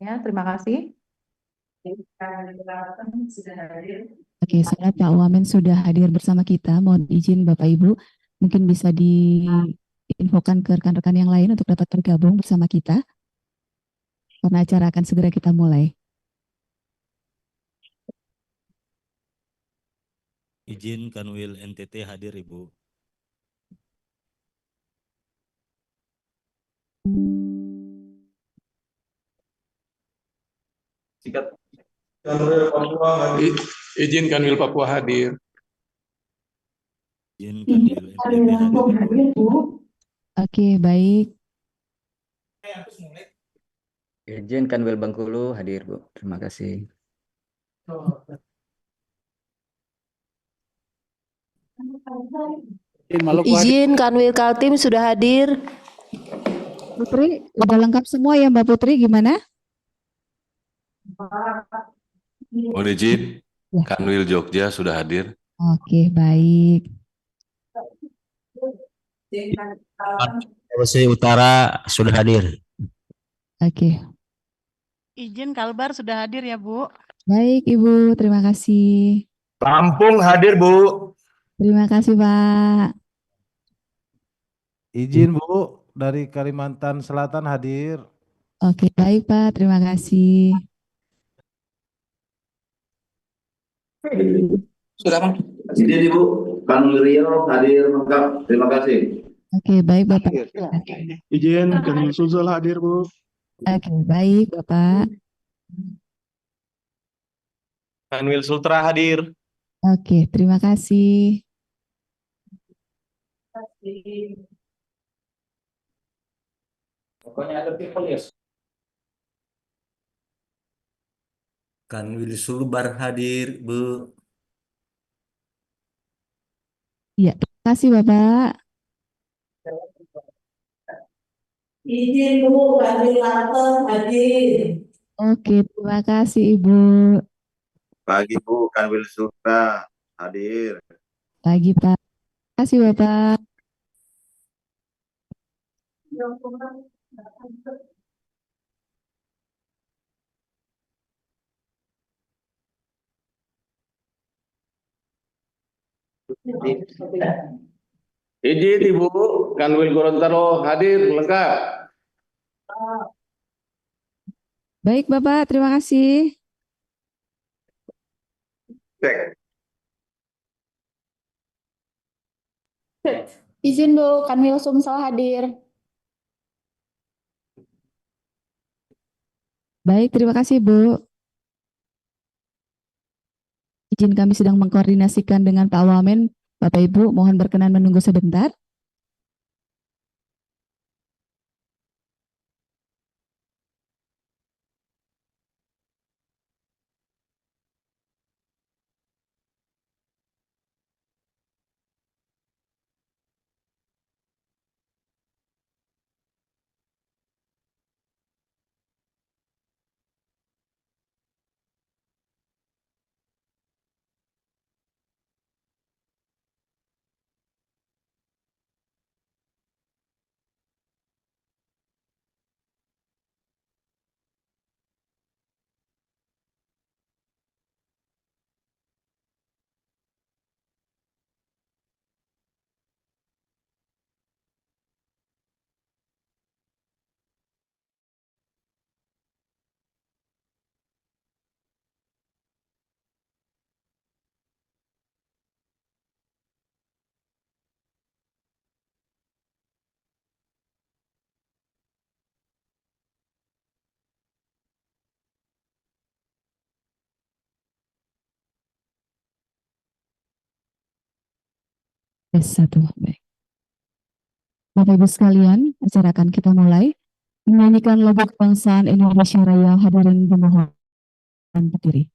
Ya, terima kasih. Oke, saat Pak Wamen sudah hadir bersama kita, mohon izin Bapak Ibu, mungkin bisa diinfokan ke rekan-rekan yang lain untuk dapat bergabung bersama kita, karena acara akan segera kita mulai. Izin Kanwil NTT hadir, Ibu. Izin Kanwil Papua hadir. Izin Kanwil NTT hadir, Ibu. Oke, baik. Izin Kanwil Bengkulu hadir, Bu. Terima kasih. Izin Kanwil Kaltim sudah hadir. Putri, udah lengkap semua ya Mbak Putri, gimana? Mohon izin, Ya. Kanwil Jogja sudah hadir. Oke, baik. Sulawesi Utara sudah hadir. Oke, Izin Kalbar sudah hadir ya, Bu. baik Ibu, terima kasih. Lampung hadir, Bu. Terima kasih Pak. Izin Bu, dari Kalimantan Selatan hadir. Oke, baik Pak, terima kasih. Sudah, Bang. Izin Ibu, Kanwil Riau hadir lengkap. Terima kasih. Oke, baik Bapak. Izin Kanwil Sulsel hadir, Bu. Oke, baik Bapak. Kanwil Sultra hadir. Oke, terima kasih. Pokoknya ada people ya. Kanwil Sulbar hadir, Bu. Ya, terima kasih Bapak. Izin Bu, Kanwil Kalteng hadir. Oke, terima kasih Ibu. Pagi Bu, Kanwil Sutra hadir. Pagi Pak. Terima kasih Bapak. Izin Ibu, Kanwil Gorontalo hadir lengkap. Baik Bapak, terima kasih. Cek. Izin Bu, Kanwil Sumsel hadir. Baik, terima kasih Bu. Izin kami sedang mengkoordinasikan dengan Pak Wamen. Bapak Ibu, mohon berkenan menunggu sebentar. Satu. Baik. Bapak Ibu sekalian, acara akan kita mulai. Menyanyikan lagu kebangsaan Indonesia Raya, hadirin dimohon berdiri.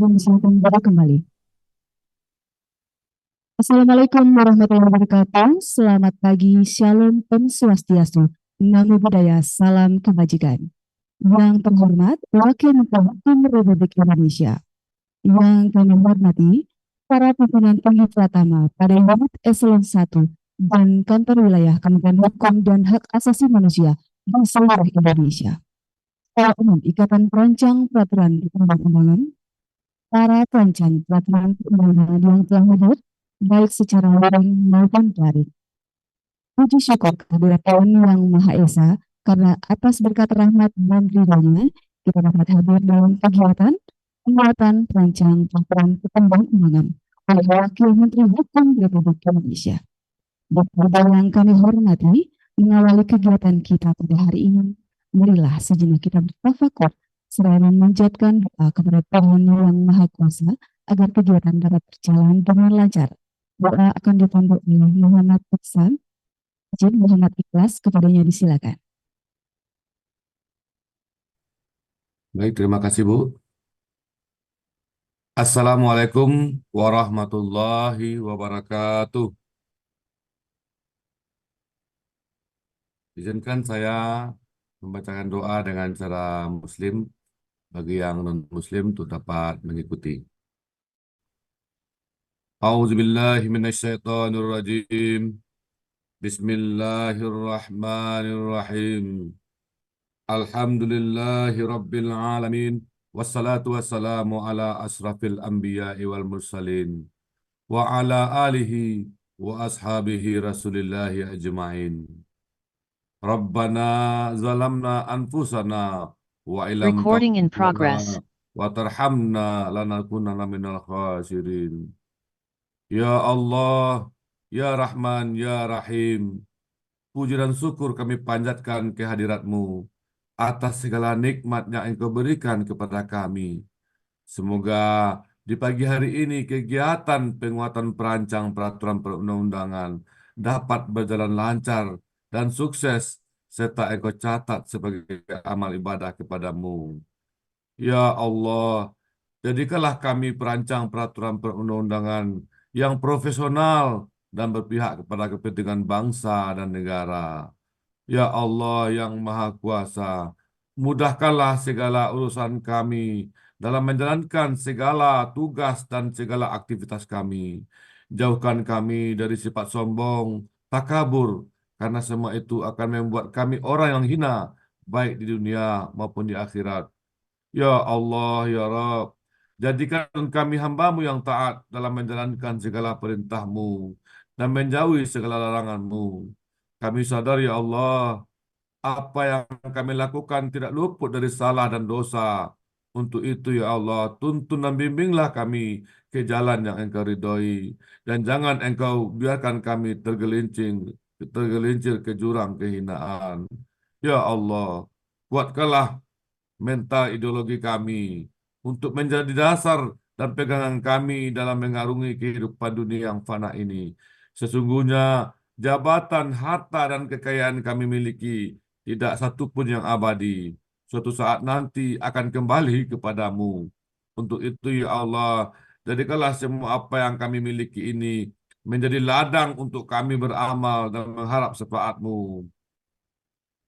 Mohon silakan duduk kembali. Assalamualaikum warahmatullahi wabarakatuh. Selamat pagi, Shalom Om Swastiastu. Namo Buddhaya, salam kebajikan. Yang terhormat, Wakil Menteri Hukum Republik Indonesia. Yang kami hormati, para pimpinan tinggi Pratama pada unit Eselon 1 dan kantor wilayah Kementerian Hukum dan Hak Asasi Manusia di seluruh Indonesia. Para umum Ikatan Perancang Peraturan Perundang-undangan, para perancang peraturan perundang-undangan yang telah hadir, baik secara daring maupun daring. Puji syukur kehadirat Tuhan Yang Maha Esa, karena atas berkat rahmat dan ridhonya kita dapat hadir dalam kegiatan penguatan perancang peraturan perundang-undangan oleh Wakil Menteri Hukum Republik Indonesia. Bapak yang kami hormati, mengawali kegiatan kita pada hari ini, marilah sejenak kita bertafakur seraya memanjatkan doa kepada Tuhan Yang Maha Kuasa agar kegiatan dapat berjalan dengan lancar. Doa akan dipandu oleh Muhammad Iksan. Izin Muhammad Ikhlas, kepadanya disilakan. Baik, terima kasih Bu. Assalamualaikum warahmatullahi wabarakatuh. Izinkan saya membacakan doa dengan cara Muslim, bagi yang non-Muslim untuk dapat mengikuti. A'udzubillahi minasyaitonirrajim. Bismillahirrahmanirrahim. Alhamdulillahi rabbil alamin. Wassalatu wassalamu ala asrafil anbiya'i wal mursalin. Wa ala alihi wa ashabihi rasulillahi ajma'in. Rabbana zalamna anfusana wa ilam Recording in taghfir progress. lana wa tarhamna lanakunanna minal khasirin. Ya Allah, Ya Rahman, Ya Rahim, puji dan syukur kami panjatkan kehadirat-Mu atas segala nikmat yang Engkau berikan kepada kami. Semoga di pagi hari ini kegiatan penguatan perancang peraturan perundang-undangan dapat berjalan lancar dan sukses, serta Engkau catat sebagai amal ibadah kepadamu. Ya Allah, jadikanlah kami perancang peraturan perundang-undangan yang profesional dan berpihak kepada kepentingan bangsa dan negara. Ya Allah yang Maha Kuasa, mudahkanlah segala urusan kami dalam menjalankan segala tugas dan segala aktivitas kami. Jauhkan kami dari sifat sombong, takabur, karena semua itu akan membuat kami orang yang hina, baik di dunia maupun di akhirat. Ya Allah, Ya Rabb, jadikan kami hamba-Mu yang taat dalam menjalankan segala perintah-Mu dan menjauhi segala larangan-Mu. Kami sadar, Ya Allah, apa yang kami lakukan tidak luput dari salah dan dosa. Untuk itu, Ya Allah, tuntun dan bimbinglah kami ke jalan yang Engkau ridhoi. Dan jangan Engkau biarkan kami tergelincir ke jurang kehinaan. Ya Allah, kuatkanlah mental ideologi kami untuk menjadi dasar dan pegangan kami dalam mengarungi kehidupan dunia yang fana ini. Sesungguhnya jabatan, harta, dan kekayaan kami miliki tidak satupun yang abadi. Suatu saat nanti akan kembali kepadamu. Untuk itu, Ya Allah, jadikanlah semua apa yang kami miliki ini menjadi ladang untuk kami beramal dan mengharap syafaat-Mu.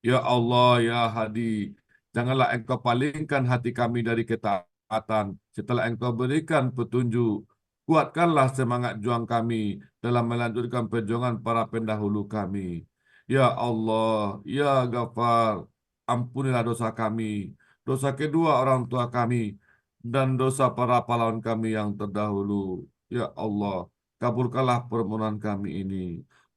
Ya Allah, Ya Hadi, janganlah Engkau palingkan hati kami dari ketaatan setelah Engkau berikan petunjuk. Kuatkanlah semangat juang kami dalam melanjutkan perjuangan para pendahulu kami. Ya Allah, Ya Ghafar, ampunilah dosa kami, dosa kedua orang tua kami, dan dosa para pahlawan kami yang terdahulu. Ya Allah, kabulkanlah permohonan kami ini.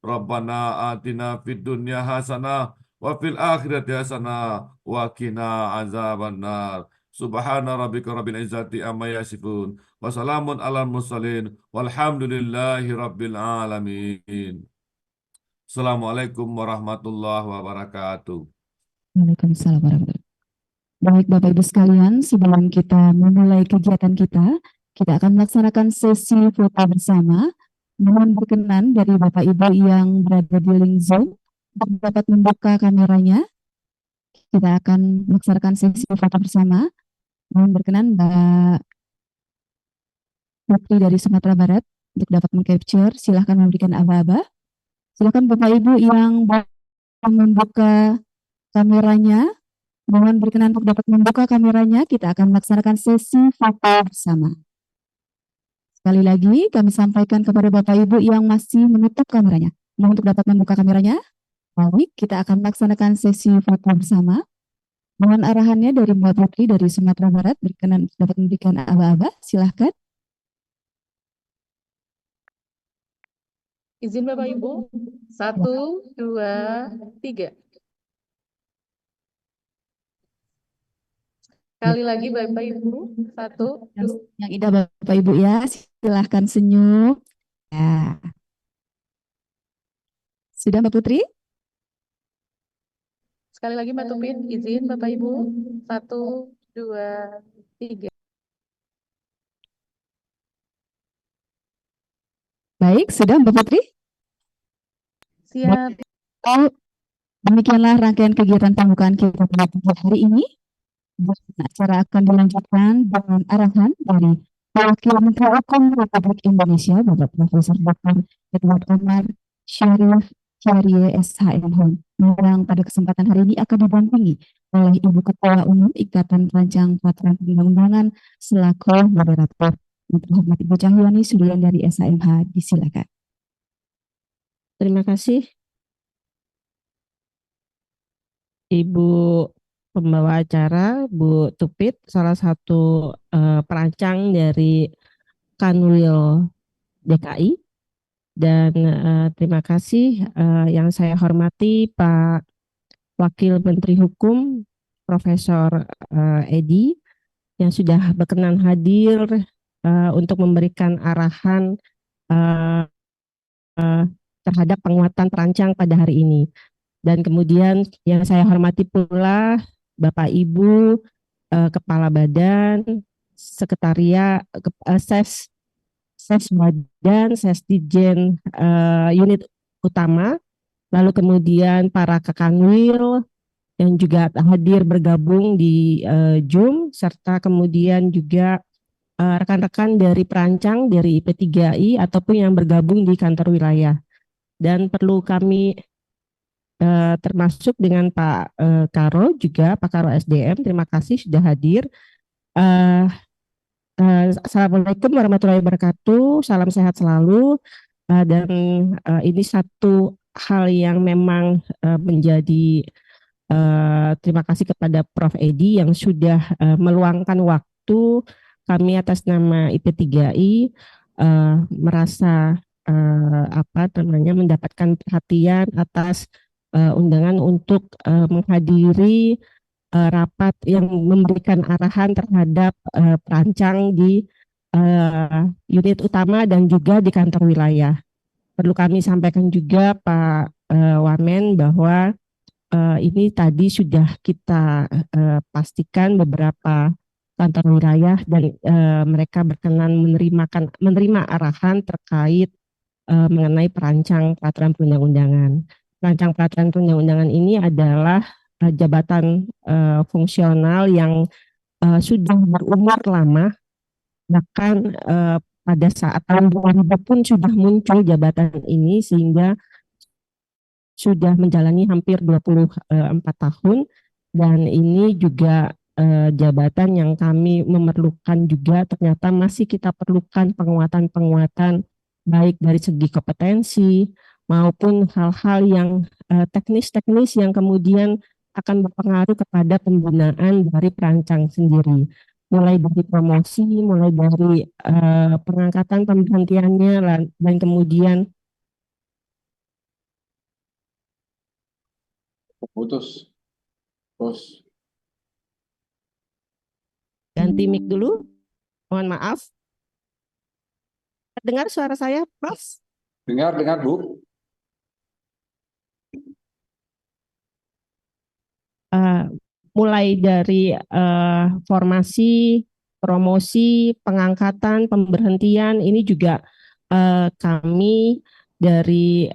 Rabbana atina fid dunya hasanah wa fil akhirati hasanah wa qina azabannar. Subhana rabbika rabbil izzati amma yasifun wa salamun alal mursalin walhamdulillahi rabbil alamin. Assalamualaikum warahmatullahi wabarakatuh. Waalaikumsalam warahmatullahi wabarakatuh. Baik Bapak Ibu sekalian, sebelum kita memulai kegiatan kita akan melaksanakan sesi foto bersama. Mohon berkenan dari Bapak Ibu yang berada di link Zoom dapat membuka kameranya. Kita akan melaksanakan sesi foto bersama. Mohon berkenan Mbak Putri dari Sumatera Barat untuk dapat mengcapture. Silahkan memberikan aba-aba. Silahkan Bapak Ibu yang membuka kameranya, mohon berkenan untuk dapat membuka kameranya. Kita akan melaksanakan sesi foto bersama. Sekali lagi kami sampaikan kepada Bapak Ibu yang masih menutup kameranya, mohon untuk dapat membuka kameranya. Baik, kita akan melaksanakan sesi foto bersama. Mohon arahannya dari Mbak Putri dari Sumatera Barat, berkenan dapat memberikan aba-aba. Silahkan. Izin Bapak Ibu. 1, 2, 3. Sekali lagi Bapak Ibu. 1, 2. Yang indah Bapak Ibu ya, silahkan senyum. Ya. Sudah Mbak Putri? Sekali lagi Mbak Tupin. Izin Bapak Ibu. 1, 2, 3. Baik, sudah Mbak Putri? Siap. Oh, demikianlah rangkaian kegiatan pembukaan kita pada hari ini. Dan acara akan dilanjutkan dengan arahan dari Wakil Menteri Hukum Republik Indonesia, Bapak Profesor Dr. Edward Omar Syarif Syariye SHMH, yang pada kesempatan hari ini akan didampingi oleh Ibu Ketua Umum Ikatan Perancang Peraturan Perundang-undangan selaku moderator. Yang terhormat Ibu Cahyani Sudian dari SHMH, disilakan. Terima kasih Ibu pembawa acara, Bu Tupit, salah satu perancang dari Kanwil DKI. Dan terima kasih yang saya hormati Pak Wakil Menteri Hukum Profesor Edi yang sudah berkenan hadir untuk memberikan arahan terhadap penguatan perancang pada hari ini. Dan kemudian yang saya hormati pula Bapak Ibu Kepala Badan, Sekretariat, Ses Badan, Sesdijen unit utama, lalu kemudian para Kekanwil yang juga hadir bergabung di Zoom, serta kemudian juga rekan-rekan dari perancang dari IP3I ataupun yang bergabung di kantor wilayah. Dan perlu kami termasuk dengan Pak Karo juga, Pak Karo SDM, terima kasih sudah hadir. Assalamualaikum warahmatullahi wabarakatuh, salam sehat selalu. Dan ini satu hal yang memang menjadi terima kasih kepada Prof. Edi yang sudah meluangkan waktu. Kami atas nama IP3I merasa mendapatkan perhatian atas undangan untuk menghadiri rapat yang memberikan arahan terhadap perancang di unit utama dan juga di kantor wilayah. Perlu kami sampaikan juga Pak Wamen bahwa ini tadi sudah kita pastikan beberapa kantor wilayah dan mereka berkenan menerima arahan terkait mengenai perancang peraturan perundang-undangan. Perancang peraturan perundang-undangan ini adalah jabatan fungsional yang sudah berumur lama, bahkan pada saat tahun 2000 pun sudah muncul jabatan ini sehingga sudah menjalani hampir 24 tahun, dan ini juga jabatan yang kami memerlukan juga, ternyata masih kita perlukan penguatan-penguatan baik dari segi kompetensi maupun hal-hal yang teknis-teknis yang kemudian akan berpengaruh kepada pembinaan dari perancang sendiri. Mulai dari promosi, mulai dari pengangkatan pemberhentiannya, dan kemudian Putus. ganti mic dulu. Mohon maaf. Dengar suara saya, Prof? Dengar, Bu. Mulai dari formasi, promosi, pengangkatan, pemberhentian, ini juga kami dari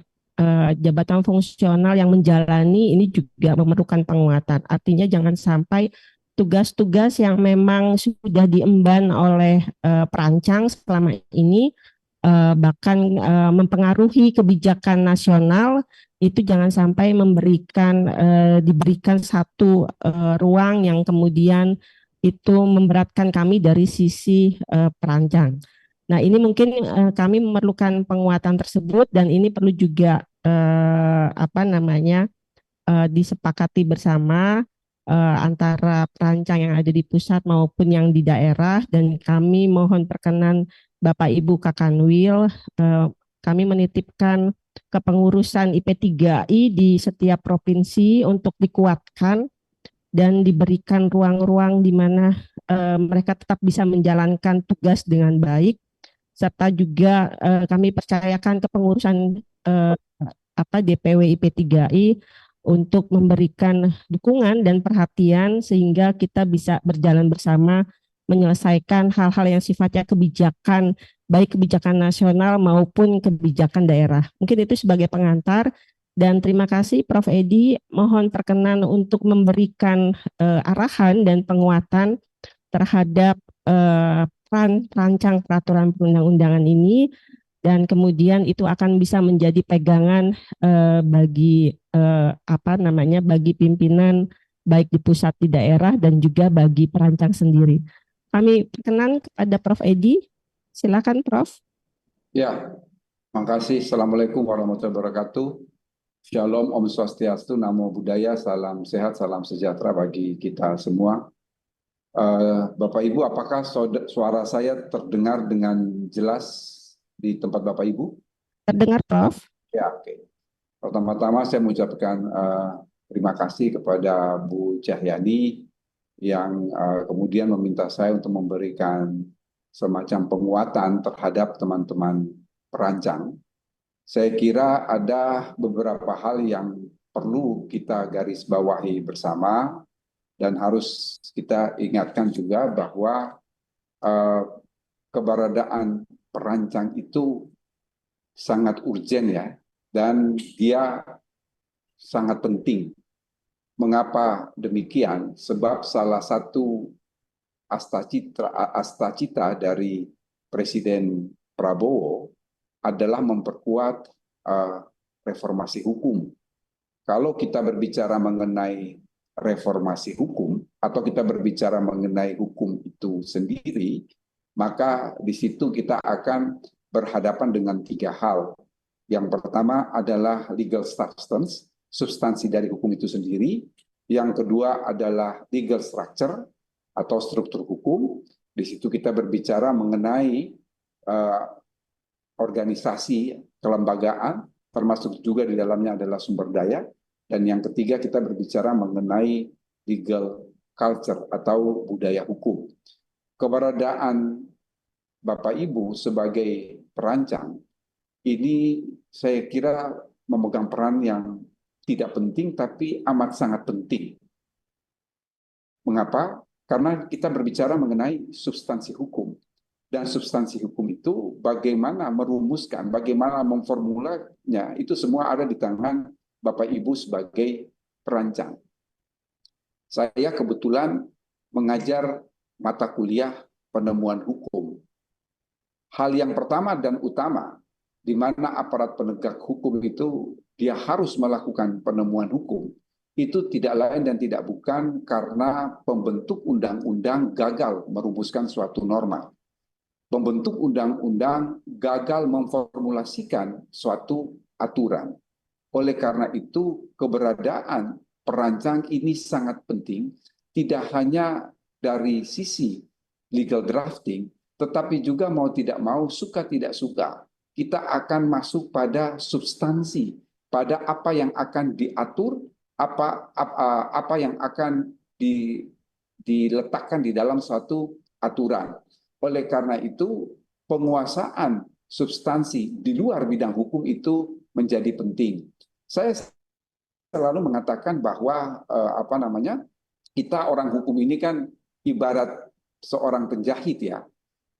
jabatan fungsional yang menjalani ini juga memerlukan penguatan. Artinya jangan sampai tugas-tugas yang memang sudah diemban oleh perancang selama ini, bahkan mempengaruhi kebijakan nasional, itu jangan sampai diberikan satu ruang yang kemudian itu memberatkan kami dari sisi perancang. Nah, ini mungkin kami memerlukan penguatan tersebut, dan ini perlu juga disepakati bersama antara perancang yang ada di pusat maupun yang di daerah. Dan kami mohon perkenan Bapak Ibu Kakanwil, kami menitipkan kepengurusan IP3I di setiap provinsi untuk dikuatkan dan diberikan ruang-ruang di mana mereka tetap bisa menjalankan tugas dengan baik, serta juga kami percayakan kepengurusan DPW IP3I untuk memberikan dukungan dan perhatian sehingga kita bisa berjalan bersama menyelesaikan hal-hal yang sifatnya kebijakan, baik kebijakan nasional maupun kebijakan daerah. Mungkin itu sebagai pengantar, dan terima kasih Prof. Edi, mohon perkenan untuk memberikan arahan dan penguatan terhadap perancang peraturan perundang-undangan ini, dan kemudian itu akan bisa menjadi pegangan bagi bagi pimpinan baik di pusat, di daerah, dan juga bagi perancang sendiri. Kami perkenan kepada Prof. Edi. Silakan Prof. Ya, makasih. Assalamualaikum warahmatullahi wabarakatuh. Shalom, Om Swastiastu, Namo Buddhaya, salam sehat, salam sejahtera bagi kita semua. Bapak Ibu, apakah suara saya terdengar dengan jelas di tempat Bapak Ibu? Terdengar, Prof. Ya, oke. Pertama-tama saya mengucapkan terima kasih kepada Bu Cahyani yang kemudian meminta saya untuk memberikan semacam penguatan terhadap teman-teman perancang. Saya kira ada beberapa hal yang perlu kita garis bawahi bersama, dan harus kita ingatkan juga bahwa keberadaan perancang itu sangat urgen ya, dan dia sangat penting. Mengapa demikian? Sebab salah satu astacita dari Presiden Prabowo adalah memperkuat reformasi hukum. Kalau kita berbicara mengenai reformasi hukum, atau kita berbicara mengenai hukum itu sendiri, maka di situ kita akan berhadapan dengan tiga hal. Yang pertama adalah legal substance, substansi dari hukum itu sendiri. Yang kedua adalah legal structure atau struktur hukum. Di situ kita berbicara mengenai organisasi kelembagaan, termasuk juga di dalamnya adalah sumber daya. Dan yang ketiga kita berbicara mengenai legal culture atau budaya hukum. Keberadaan Bapak Ibu sebagai perancang ini saya kira memegang peran yang tidak penting tapi amat sangat penting. Mengapa? Karena kita berbicara mengenai substansi hukum. Dan substansi hukum itu bagaimana merumuskan, bagaimana memformulanya, itu semua ada di tangan Bapak Ibu sebagai perancang. Saya kebetulan mengajar mata kuliah penemuan hukum. Hal yang pertama dan utama, di mana aparat penegak hukum itu dia harus melakukan penemuan hukum, itu tidak lain dan tidak bukan karena pembentuk undang-undang gagal merumuskan suatu norma. Pembentuk undang-undang gagal memformulasikan suatu aturan. Oleh karena itu, keberadaan perancang ini sangat penting, tidak hanya dari sisi legal drafting, tetapi juga mau tidak mau, suka tidak suka, kita akan masuk pada substansi, pada apa yang akan diatur, apa yang akan diletakkan di dalam suatu aturan. Oleh karena itu, penguasaan substansi di luar bidang hukum itu menjadi penting. Saya selalu mengatakan bahwa kita orang hukum ini kan ibarat seorang penjahit ya,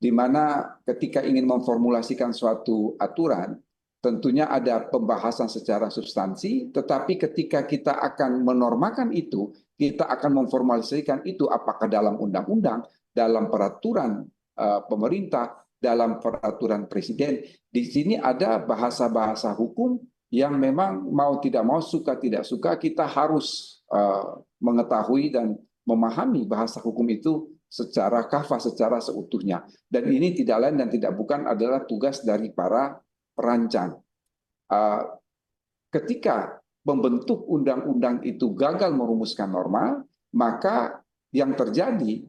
di mana ketika ingin memformulasikan suatu aturan, tentunya ada pembahasan secara substansi, tetapi ketika kita akan menormakan itu, kita akan memformalisasikan itu apakah dalam undang-undang, dalam peraturan pemerintah, dalam peraturan presiden. Di sini ada bahasa-bahasa hukum yang memang mau tidak mau, suka tidak suka, kita harus mengetahui dan memahami bahasa hukum itu secara kafah, secara seutuhnya. Dan ini tidak lain dan tidak bukan adalah tugas dari para perancang. Ketika membentuk undang-undang itu gagal merumuskan norma, maka yang terjadi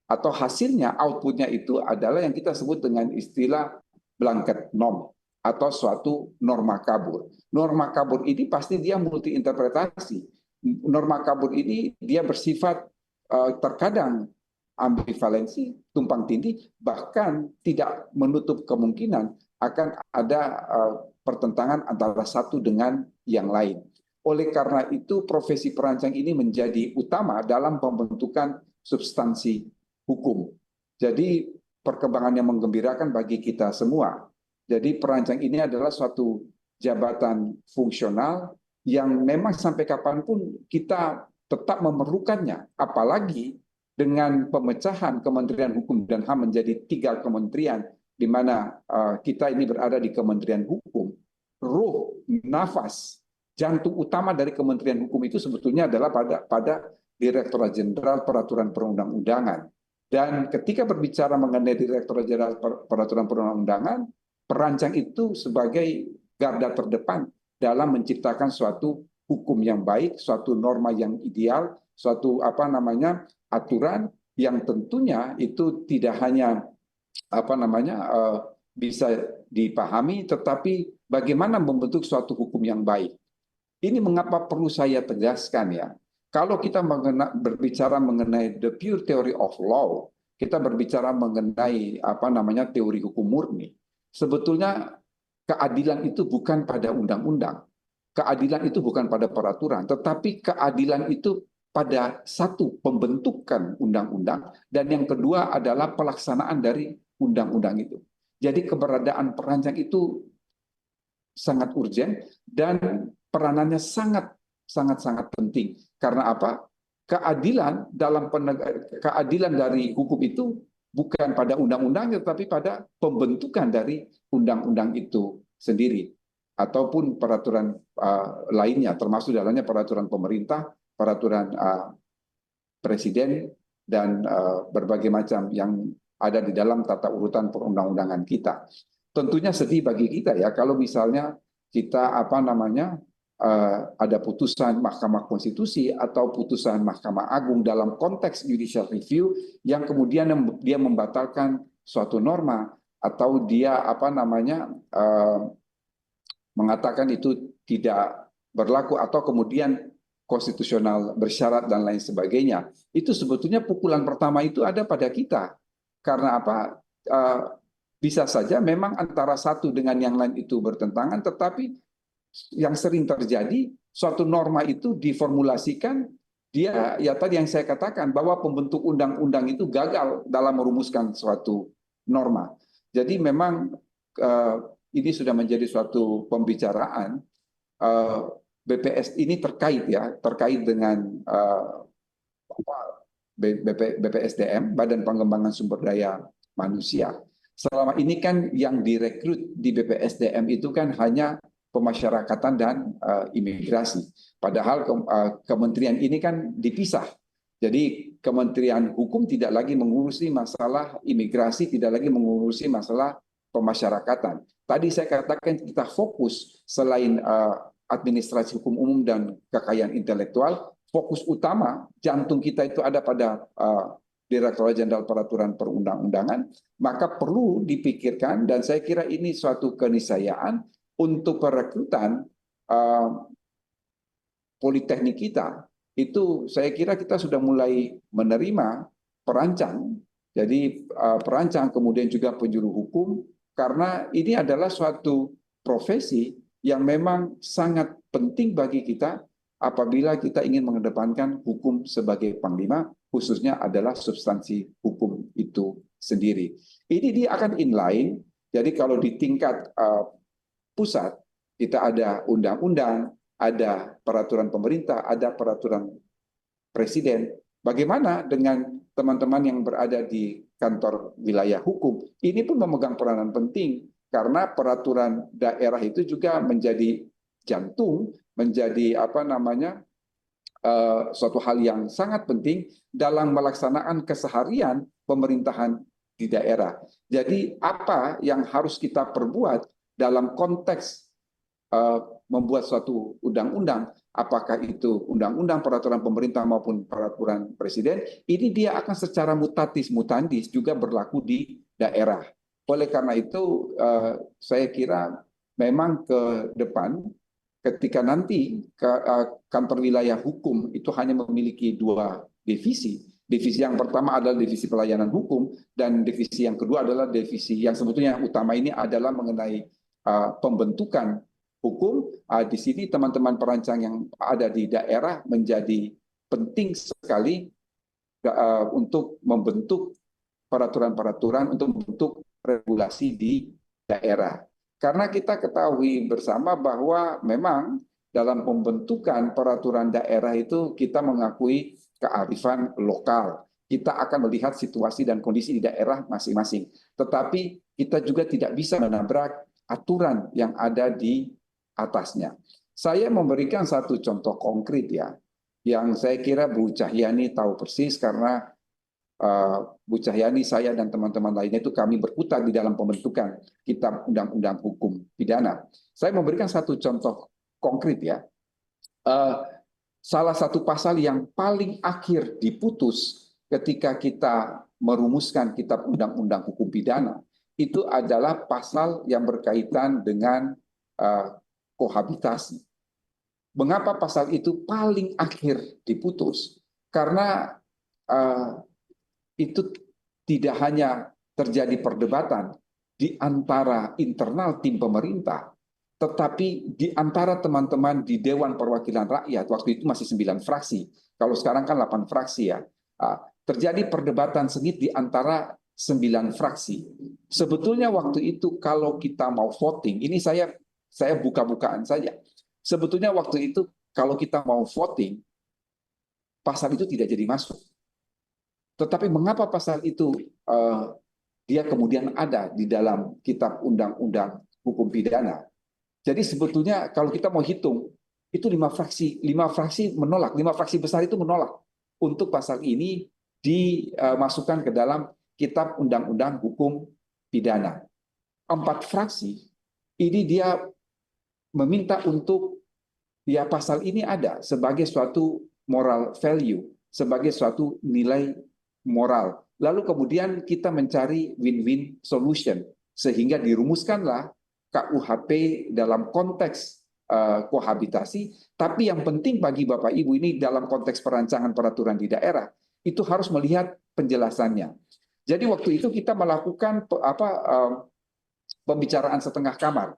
atau hasilnya, outputnya itu adalah yang kita sebut dengan istilah blanket norm atau suatu norma kabur. Norma kabur ini pasti dia multi interpretasi. Norma kabur ini dia bersifat terkadang ambivalensi, tumpang tindih, bahkan tidak menutup kemungkinan akan ada pertentangan antara satu dengan yang lain. Oleh karena itu, profesi perancang ini menjadi utama dalam pembentukan substansi hukum. Jadi perkembangan yang menggembirakan bagi kita semua. Jadi perancang ini adalah suatu jabatan fungsional yang memang sampai kapanpun kita tetap memerlukannya. Apalagi dengan pemecahan Kementerian Hukum dan HAM menjadi 3 kementerian, di mana kita ini berada di Kementerian Hukum. Ruh, nafas, jantung utama dari Kementerian Hukum itu sebetulnya adalah pada Direktorat Jenderal Peraturan Perundang-undangan. Dan ketika berbicara mengenai Direktorat Jenderal Peraturan Perundang-undangan, perancang itu sebagai garda terdepan dalam menciptakan suatu hukum yang baik, suatu norma yang ideal, suatu aturan yang tentunya itu tidak hanya bisa dipahami, tetapi bagaimana membentuk suatu hukum yang baik. Ini mengapa perlu saya tegaskan ya. Kalau kita berbicara mengenai the pure theory of law, kita berbicara mengenai teori hukum murni. Sebetulnya keadilan itu bukan pada undang-undang. Keadilan itu bukan pada peraturan, tetapi keadilan itu pada satu, pembentukan undang-undang, dan yang kedua adalah pelaksanaan dari undang-undang itu. Jadi keberadaan perancang itu sangat urgen dan peranannya sangat penting. Karena apa? Keadilan keadilan dari hukum itu bukan pada undang-undang, tetapi pada pembentukan dari undang-undang itu sendiri ataupun peraturan lainnya, termasuk dalamnya peraturan pemerintah, peraturan presiden, dan berbagai macam yang ada di dalam tata urutan perundang-undangan kita. Tentunya sedih bagi kita ya kalau misalnya kita ada putusan Mahkamah Konstitusi atau putusan Mahkamah Agung dalam konteks judicial review yang kemudian dia membatalkan suatu norma atau dia mengatakan itu tidak berlaku atau kemudian konstitusional bersyarat dan lain sebagainya. Itu sebetulnya pukulan pertama itu ada pada kita. Karena apa? Bisa saja memang antara satu dengan yang lain itu bertentangan, tetapi yang sering terjadi suatu norma itu diformulasikan, dia ya tadi yang saya katakan bahwa pembentuk undang-undang itu gagal dalam merumuskan suatu norma. Jadi memang ini sudah menjadi suatu pembicaraan. BPS ini terkait dengan BPSDM, Badan Pengembangan Sumber Daya Manusia. Selama ini kan yang direkrut di BPSDM itu kan hanya pemasyarakatan dan imigrasi. Padahal kementerian ini kan dipisah. Jadi Kementerian Hukum tidak lagi mengurusi masalah imigrasi, tidak lagi mengurusi masalah pemasyarakatan. Tadi saya katakan kita fokus selain administrasi hukum umum dan kekayaan intelektual, fokus utama jantung kita itu ada pada Direktorat Jenderal Peraturan Perundang-undangan, maka perlu dipikirkan dan saya kira ini suatu keniscayaan untuk perekrutan politeknik kita. Itu saya kira kita sudah mulai menerima perancang, jadi perancang kemudian juga penjuru hukum, karena ini adalah suatu profesi yang memang sangat penting bagi kita apabila kita ingin mengedepankan hukum sebagai panglima, khususnya adalah substansi hukum itu sendiri. Ini dia akan inline, jadi kalau di tingkat pusat, kita ada undang-undang, ada peraturan pemerintah, ada peraturan presiden. Bagaimana dengan teman-teman yang berada di kantor wilayah hukum? Ini pun memegang peranan penting karena peraturan daerah itu juga menjadi jantung, menjadi suatu hal yang sangat penting dalam melaksanakan keseharian pemerintahan di daerah. Jadi apa yang harus kita perbuat dalam konteks membuat suatu undang-undang, apakah itu undang-undang, peraturan pemerintah maupun peraturan presiden, ini dia akan secara mutatis mutandis juga berlaku di daerah. Oleh karena itu, saya kira memang ke depan, ketika nanti kantor wilayah hukum itu hanya memiliki 2 divisi. Divisi yang pertama adalah divisi pelayanan hukum, dan divisi yang kedua adalah divisi yang sebetulnya utama ini adalah mengenai pembentukan hukum. Di sini teman-teman perancang yang ada di daerah menjadi penting sekali untuk membentuk peraturan-peraturan, untuk membentuk regulasi di daerah. Karena kita ketahui bersama bahwa memang dalam pembentukan peraturan daerah itu kita mengakui kearifan lokal. Kita akan melihat situasi dan kondisi di daerah masing-masing. Tetapi kita juga tidak bisa menabrak aturan yang ada di atasnya. Saya memberikan satu contoh konkret ya, yang saya kira Bu Cahyani tahu persis karena Bu Cahyani, saya dan teman-teman lainnya itu kami berkutat di dalam pembentukan kitab undang-undang hukum pidana. Saya memberikan satu contoh konkret ya. Salah satu pasal yang paling akhir diputus ketika kita merumuskan kitab undang-undang hukum pidana itu adalah pasal yang berkaitan dengan kohabitasi. Mengapa pasal itu paling akhir diputus? Karena itu tidak hanya terjadi perdebatan di antara internal tim pemerintah, tetapi di antara teman-teman di Dewan Perwakilan Rakyat. Waktu itu masih 9 fraksi, kalau sekarang kan 8 fraksi ya. Terjadi perdebatan sengit di antara 9 fraksi. Sebetulnya waktu itu kalau kita mau voting, ini saya buka-bukaan saja. Sebetulnya waktu itu kalau kita mau voting, pasal itu tidak jadi masuk. Tetapi mengapa pasal itu dia kemudian ada di dalam kitab undang-undang hukum pidana? Jadi sebetulnya kalau kita mau hitung, itu 5 fraksi menolak, 5 fraksi besar itu menolak untuk pasal ini dimasukkan ke dalam kitab undang-undang hukum pidana. 4 fraksi ini dia meminta untuk ya pasal ini ada sebagai suatu moral value, sebagai suatu nilai moral. Lalu kemudian kita mencari win-win solution sehingga dirumuskanlah KUHP dalam konteks kohabitasi. Tapi yang penting bagi Bapak Ibu ini dalam konteks perancangan peraturan di daerah itu harus melihat penjelasannya. Jadi waktu itu kita melakukan pembicaraan setengah kamar.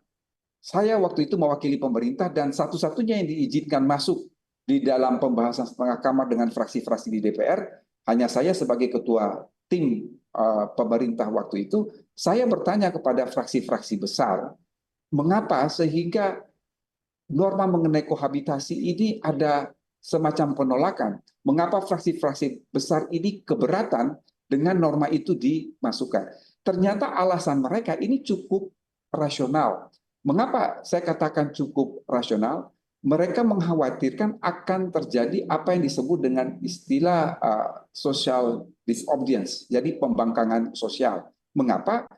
Saya waktu itu mewakili pemerintah dan satu-satunya yang diizinkan masuk di dalam pembahasan setengah kamar dengan fraksi-fraksi di DPR hanya saya sebagai ketua tim pemerintah waktu itu. Saya bertanya kepada fraksi-fraksi besar, mengapa sehingga norma mengenai kohabitasi ini ada semacam penolakan? Mengapa fraksi-fraksi besar ini keberatan dengan norma itu dimasukkan? Ternyata alasan mereka ini cukup rasional. Mengapa saya katakan cukup rasional? Mereka mengkhawatirkan akan terjadi apa yang disebut dengan istilah social disobedience, jadi pembangkangan sosial. Mengapa?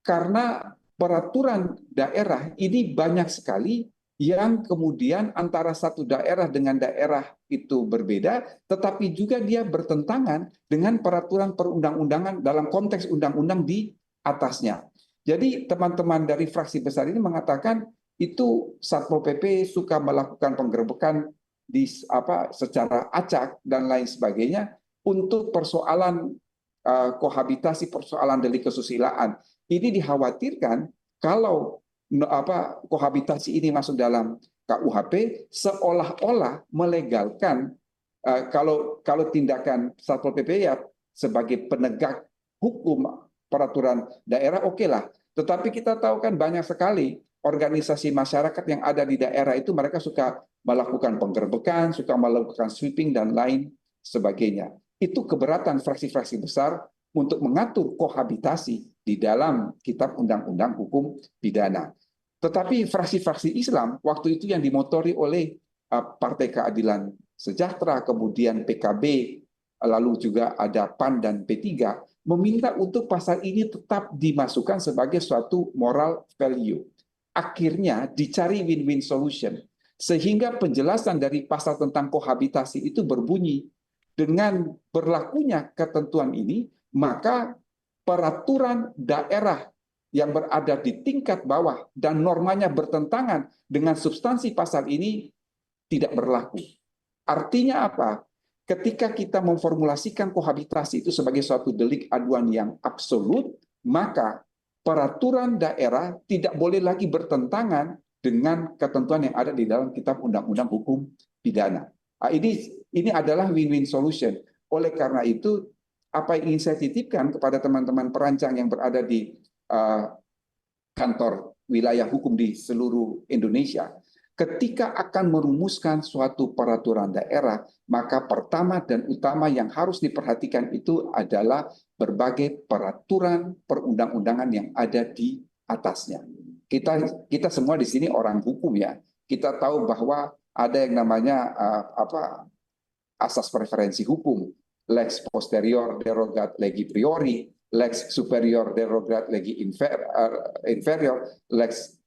Karena peraturan daerah ini banyak sekali yang kemudian antara satu daerah dengan daerah itu berbeda, tetapi juga dia bertentangan dengan peraturan perundang-undangan dalam konteks undang-undang di atasnya. Jadi teman-teman dari fraksi besar ini mengatakan itu Satpol PP suka melakukan penggerebekan secara acak dan lain sebagainya untuk persoalan kohabitasi, persoalan delik kesusilaan. Ini dikhawatirkan kalau kohabitasi ini masuk dalam KUHP seolah-olah melegalkan kalau tindakan Satpol PP ya sebagai penegak hukum peraturan daerah oke lah. Tetapi kita tahu kan banyak sekali organisasi masyarakat yang ada di daerah itu mereka suka melakukan penggerbekan, suka melakukan sweeping dan lain sebagainya. Itu keberatan fraksi-fraksi besar untuk mengatur kohabitasi di dalam Kitab Undang-Undang Hukum Pidana. Tetapi fraksi-fraksi Islam waktu itu yang dimotori oleh Partai Keadilan Sejahtera, kemudian PKB, lalu juga ada PAN dan P3, meminta untuk pasal ini tetap dimasukkan sebagai suatu moral value. Akhirnya dicari win-win solution, sehingga penjelasan dari pasal tentang kohabitasi itu berbunyi, dengan berlakunya ketentuan ini, maka peraturan daerah yang berada di tingkat bawah dan normanya bertentangan dengan substansi pasal ini tidak berlaku. Artinya apa? Ketika kita memformulasikan kohabitasi itu sebagai suatu delik aduan yang absolut, maka peraturan daerah tidak boleh lagi bertentangan dengan ketentuan yang ada di dalam Kitab Undang-Undang Hukum Pidana. Ini adalah win-win solution. Oleh karena itu, apa yang ingin saya titipkan kepada teman-teman perancang yang berada di kantor wilayah hukum di seluruh Indonesia, ketika akan merumuskan suatu peraturan daerah, maka pertama dan utama yang harus diperhatikan itu adalah berbagai peraturan perundang-undangan yang ada di atasnya. Kita semua di sini orang hukum ya. Kita tahu bahwa ada yang namanya asas preferensi hukum, lex posterior derogat legi priori, lex superior derogat legi inferior, lex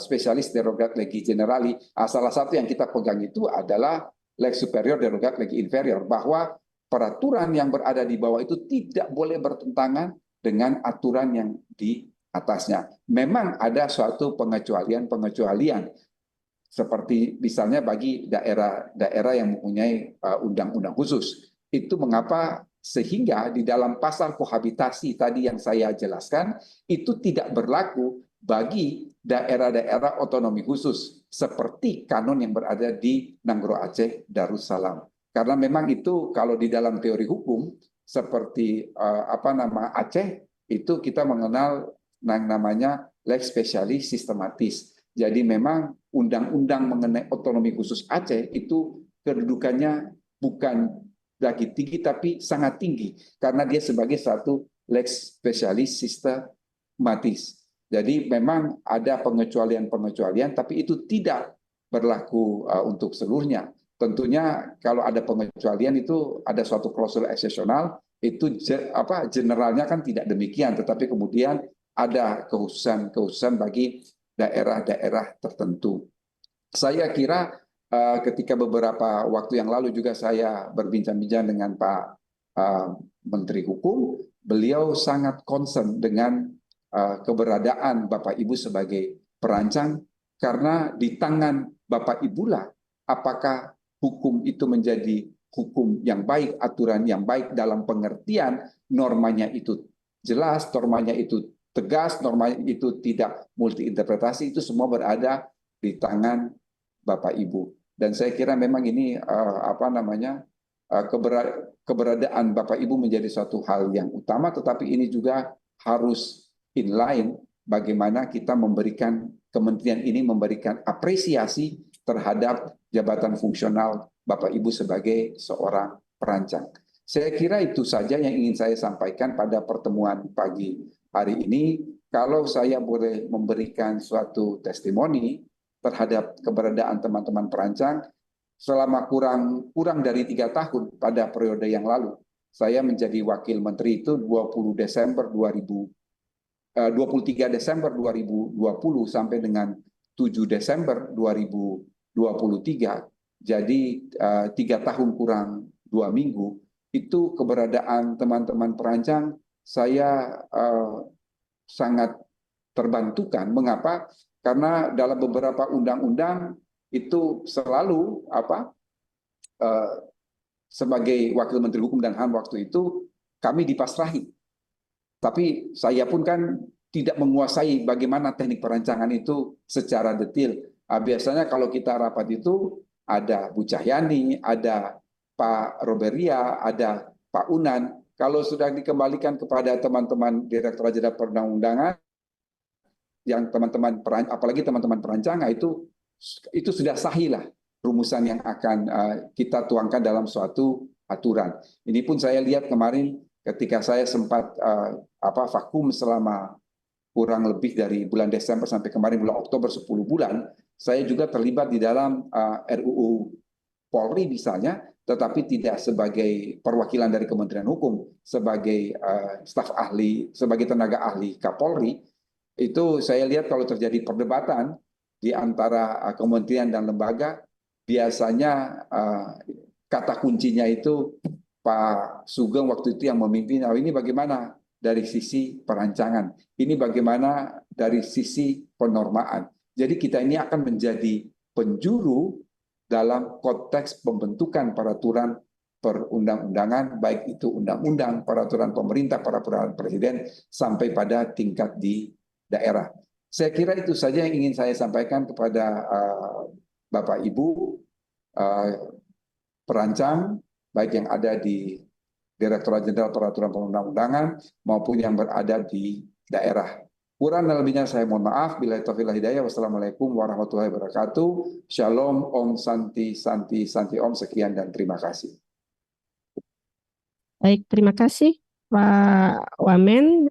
spesialis derogat legi generali. Salah satu yang kita pegang itu adalah lex superior derogat legi inferior, bahwa peraturan yang berada di bawah itu tidak boleh bertentangan dengan aturan yang di atasnya. Memang ada suatu pengecualian, seperti misalnya bagi daerah-daerah yang mempunyai undang-undang khusus. Itu mengapa sehingga di dalam pasal kohabitasi tadi yang saya jelaskan, itu tidak berlaku bagi daerah-daerah otonomi khusus, seperti kanon yang berada di Nanggro Aceh Darussalam. Karena memang itu kalau di dalam teori hukum, seperti Aceh, itu kita mengenal yang namanya lex specialis systematis. Jadi memang undang-undang mengenai otonomi khusus Aceh itu kedudukannya bukan lagi tinggi tapi sangat tinggi karena dia sebagai satu lex specialis systematis. Jadi memang ada pengecualian tapi itu tidak berlaku untuk seluruhnya. Tentunya kalau ada pengecualian itu ada suatu klausul eksesional, itu generalnya kan tidak demikian, tetapi kemudian ada kekhususan bagi daerah-daerah tertentu. Saya kira ketika beberapa waktu yang lalu juga saya berbincang-bincang dengan Pak Menteri Hukum, beliau sangat concern dengan keberadaan Bapak Ibu sebagai perancang, karena di tangan Bapak Ibu lah apakah hukum itu menjadi hukum yang baik, aturan yang baik dalam pengertian normanya itu jelas, normanya itu tegas, norma itu tidak multi interpretasi, itu semua berada di tangan Bapak Ibu. Dan saya kira memang ini keberadaan Bapak Ibu menjadi suatu hal yang utama, tetapi ini juga harus inline bagaimana kita memberikan, kementerian ini memberikan apresiasi terhadap jabatan fungsional Bapak Ibu sebagai seorang perancang. Saya kira itu saja yang ingin saya sampaikan pada pertemuan pagi hari ini. Kalau saya boleh memberikan suatu testimoni terhadap keberadaan teman-teman perancang, selama kurang dari 3 tahun pada periode yang lalu, saya menjadi wakil menteri itu 23 Desember 2020 sampai dengan 7 Desember 2023. Jadi 3 tahun kurang 2 minggu, itu keberadaan teman-teman perancang saya sangat terbantukan. Mengapa? Karena dalam beberapa undang-undang itu selalu sebagai wakil menteri hukum dan HAM waktu itu kami dipasrahi. Tapi saya pun kan tidak menguasai bagaimana teknik perancangan itu secara detail. Biasanya kalau kita rapat itu ada Bu Cahyani, ada Pak Roberia, ada Pak Unan. Kalau sudah dikembalikan kepada teman-teman Direktorat Jenderal Perundang-undangan, yang teman-teman apalagi teman-teman perancangan itu sudah sahih lah rumusan yang akan kita tuangkan dalam suatu aturan. Ini pun saya lihat kemarin ketika saya sempat vakum selama kurang lebih dari bulan Desember sampai kemarin bulan Oktober 10 bulan, saya juga terlibat di dalam RUU Polri misalnya, tetapi tidak sebagai perwakilan dari Kementerian Hukum, sebagai staf ahli, sebagai tenaga ahli Kapolri. Itu saya lihat kalau terjadi perdebatan di antara kementerian dan lembaga, biasanya kata kuncinya itu Pak Sugeng waktu itu yang memimpin. Ini bagaimana dari sisi perancangan, ini bagaimana dari sisi penormaan. Jadi kita ini akan menjadi penjuru dalam konteks pembentukan peraturan perundang-undangan, baik itu undang-undang, peraturan pemerintah, peraturan presiden, sampai pada tingkat di daerah. Saya kira itu saja yang ingin saya sampaikan kepada Bapak Ibu perancang, baik yang ada di Direktorat Jenderal Peraturan Perundang-undangan maupun yang berada di daerah. Kurang dan lebihnya saya mohon maaf. Billahi taufiq wal hidayah. Wassalamualaikum warahmatullahi wabarakatuh. Shalom, Om Santi, Santi, Santi Om. Sekian dan terima kasih. Baik, terima kasih Pak Wamen.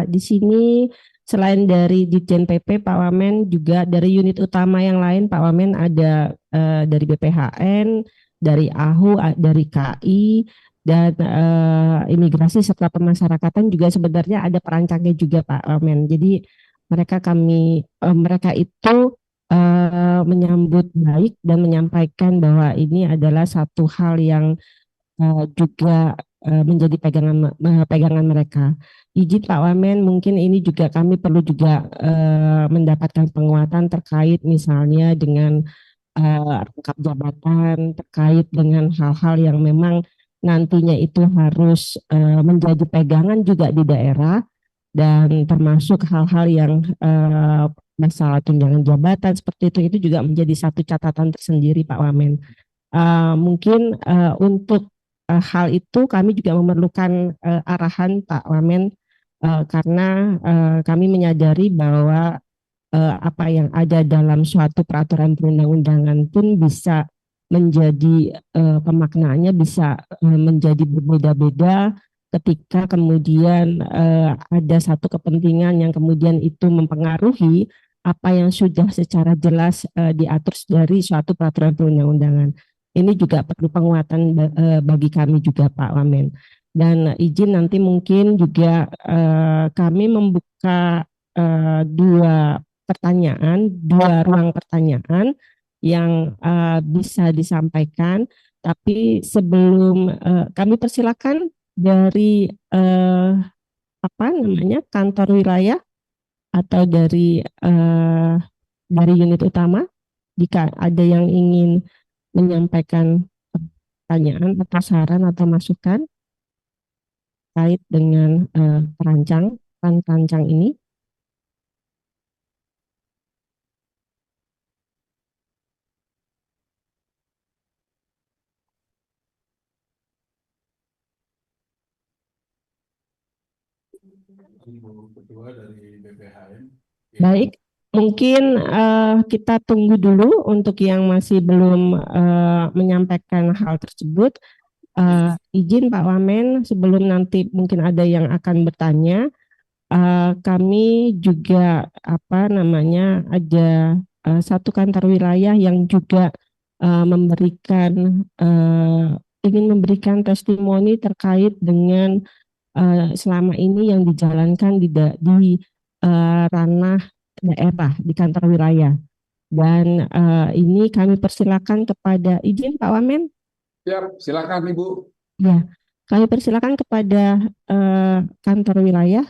Di sini selain dari Ditjen PP, Pak Wamen juga dari unit utama yang lain, Pak Wamen ada dari BPHN, dari AHU, dari KI, dan imigrasi serta pemasyarakatan juga sebenarnya ada perancangnya juga Pak Wamen. Jadi mereka itu menyambut baik dan menyampaikan bahwa ini adalah satu hal yang juga menjadi pegangan mereka. Izin Pak Wamen, mungkin ini juga kami perlu juga mendapatkan penguatan terkait misalnya dengan rangkap jabatan, terkait dengan hal-hal yang memang nantinya itu harus menjadi pegangan juga di daerah, dan termasuk hal-hal yang masalah tunjangan jabatan seperti itu juga menjadi satu catatan tersendiri Pak Wamen. Mungkin untuk hal itu kami juga memerlukan arahan Pak Wamen, karena kami menyadari bahwa apa yang ada dalam suatu peraturan perundang-undangan pun bisa menjadi pemaknaannya bisa menjadi berbeda-beda ketika kemudian ada satu kepentingan yang kemudian itu mempengaruhi apa yang sudah secara jelas diatur dari suatu peraturan perundang-undangan. Ini juga perlu penguatan bagi kami juga Pak Wamen. Dan izin nanti mungkin juga kami membuka dua ruang pertanyaan yang bisa disampaikan, tapi sebelum kami persilakan dari kantor wilayah atau dari unit utama, jika ada yang ingin menyampaikan pertanyaan atau saran atau masukan terkait dengan perancang ini. Ketua dari BPHN. Baik, mungkin kita tunggu dulu untuk yang masih belum menyampaikan hal tersebut. Izin Pak Wamen, sebelum nanti mungkin ada yang akan bertanya, kami juga ada satu kantor wilayah yang juga ingin memberikan testimoni terkait dengan selama ini yang dijalankan di ranah daerah di kantor wilayah. Dan ini kami persilakan kepada, izin Pak Wamen. Siap, silakan Ibu. Ya, kami persilakan kepada kantor wilayah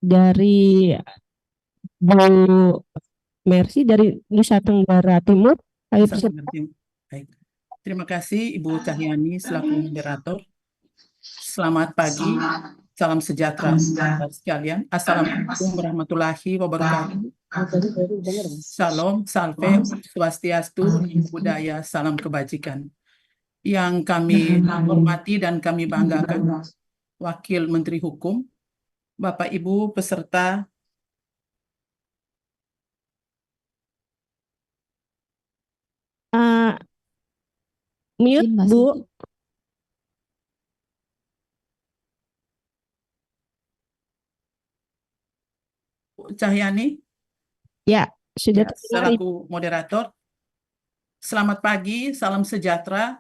dari Bu Mercy dari Nusa Tenggara Timur. Kami persilakan. Baik. Terima kasih Ibu Cahyani selaku moderator. Selamat pagi, salam sejahtera sekalian. Assalamualaikum warahmatullahi wabarakatuh. Salam, salve, swastiastu, budaya, salam kebajikan. Yang kami hormati dan kami banggakan, Wakil Menteri Hukum Bapak Ibu peserta Mute, Izin Bu. masih. Cahyani Ya, sudah ya, terdengar, Ibu. selaku moderator. Selamat pagi, salam sejahtera.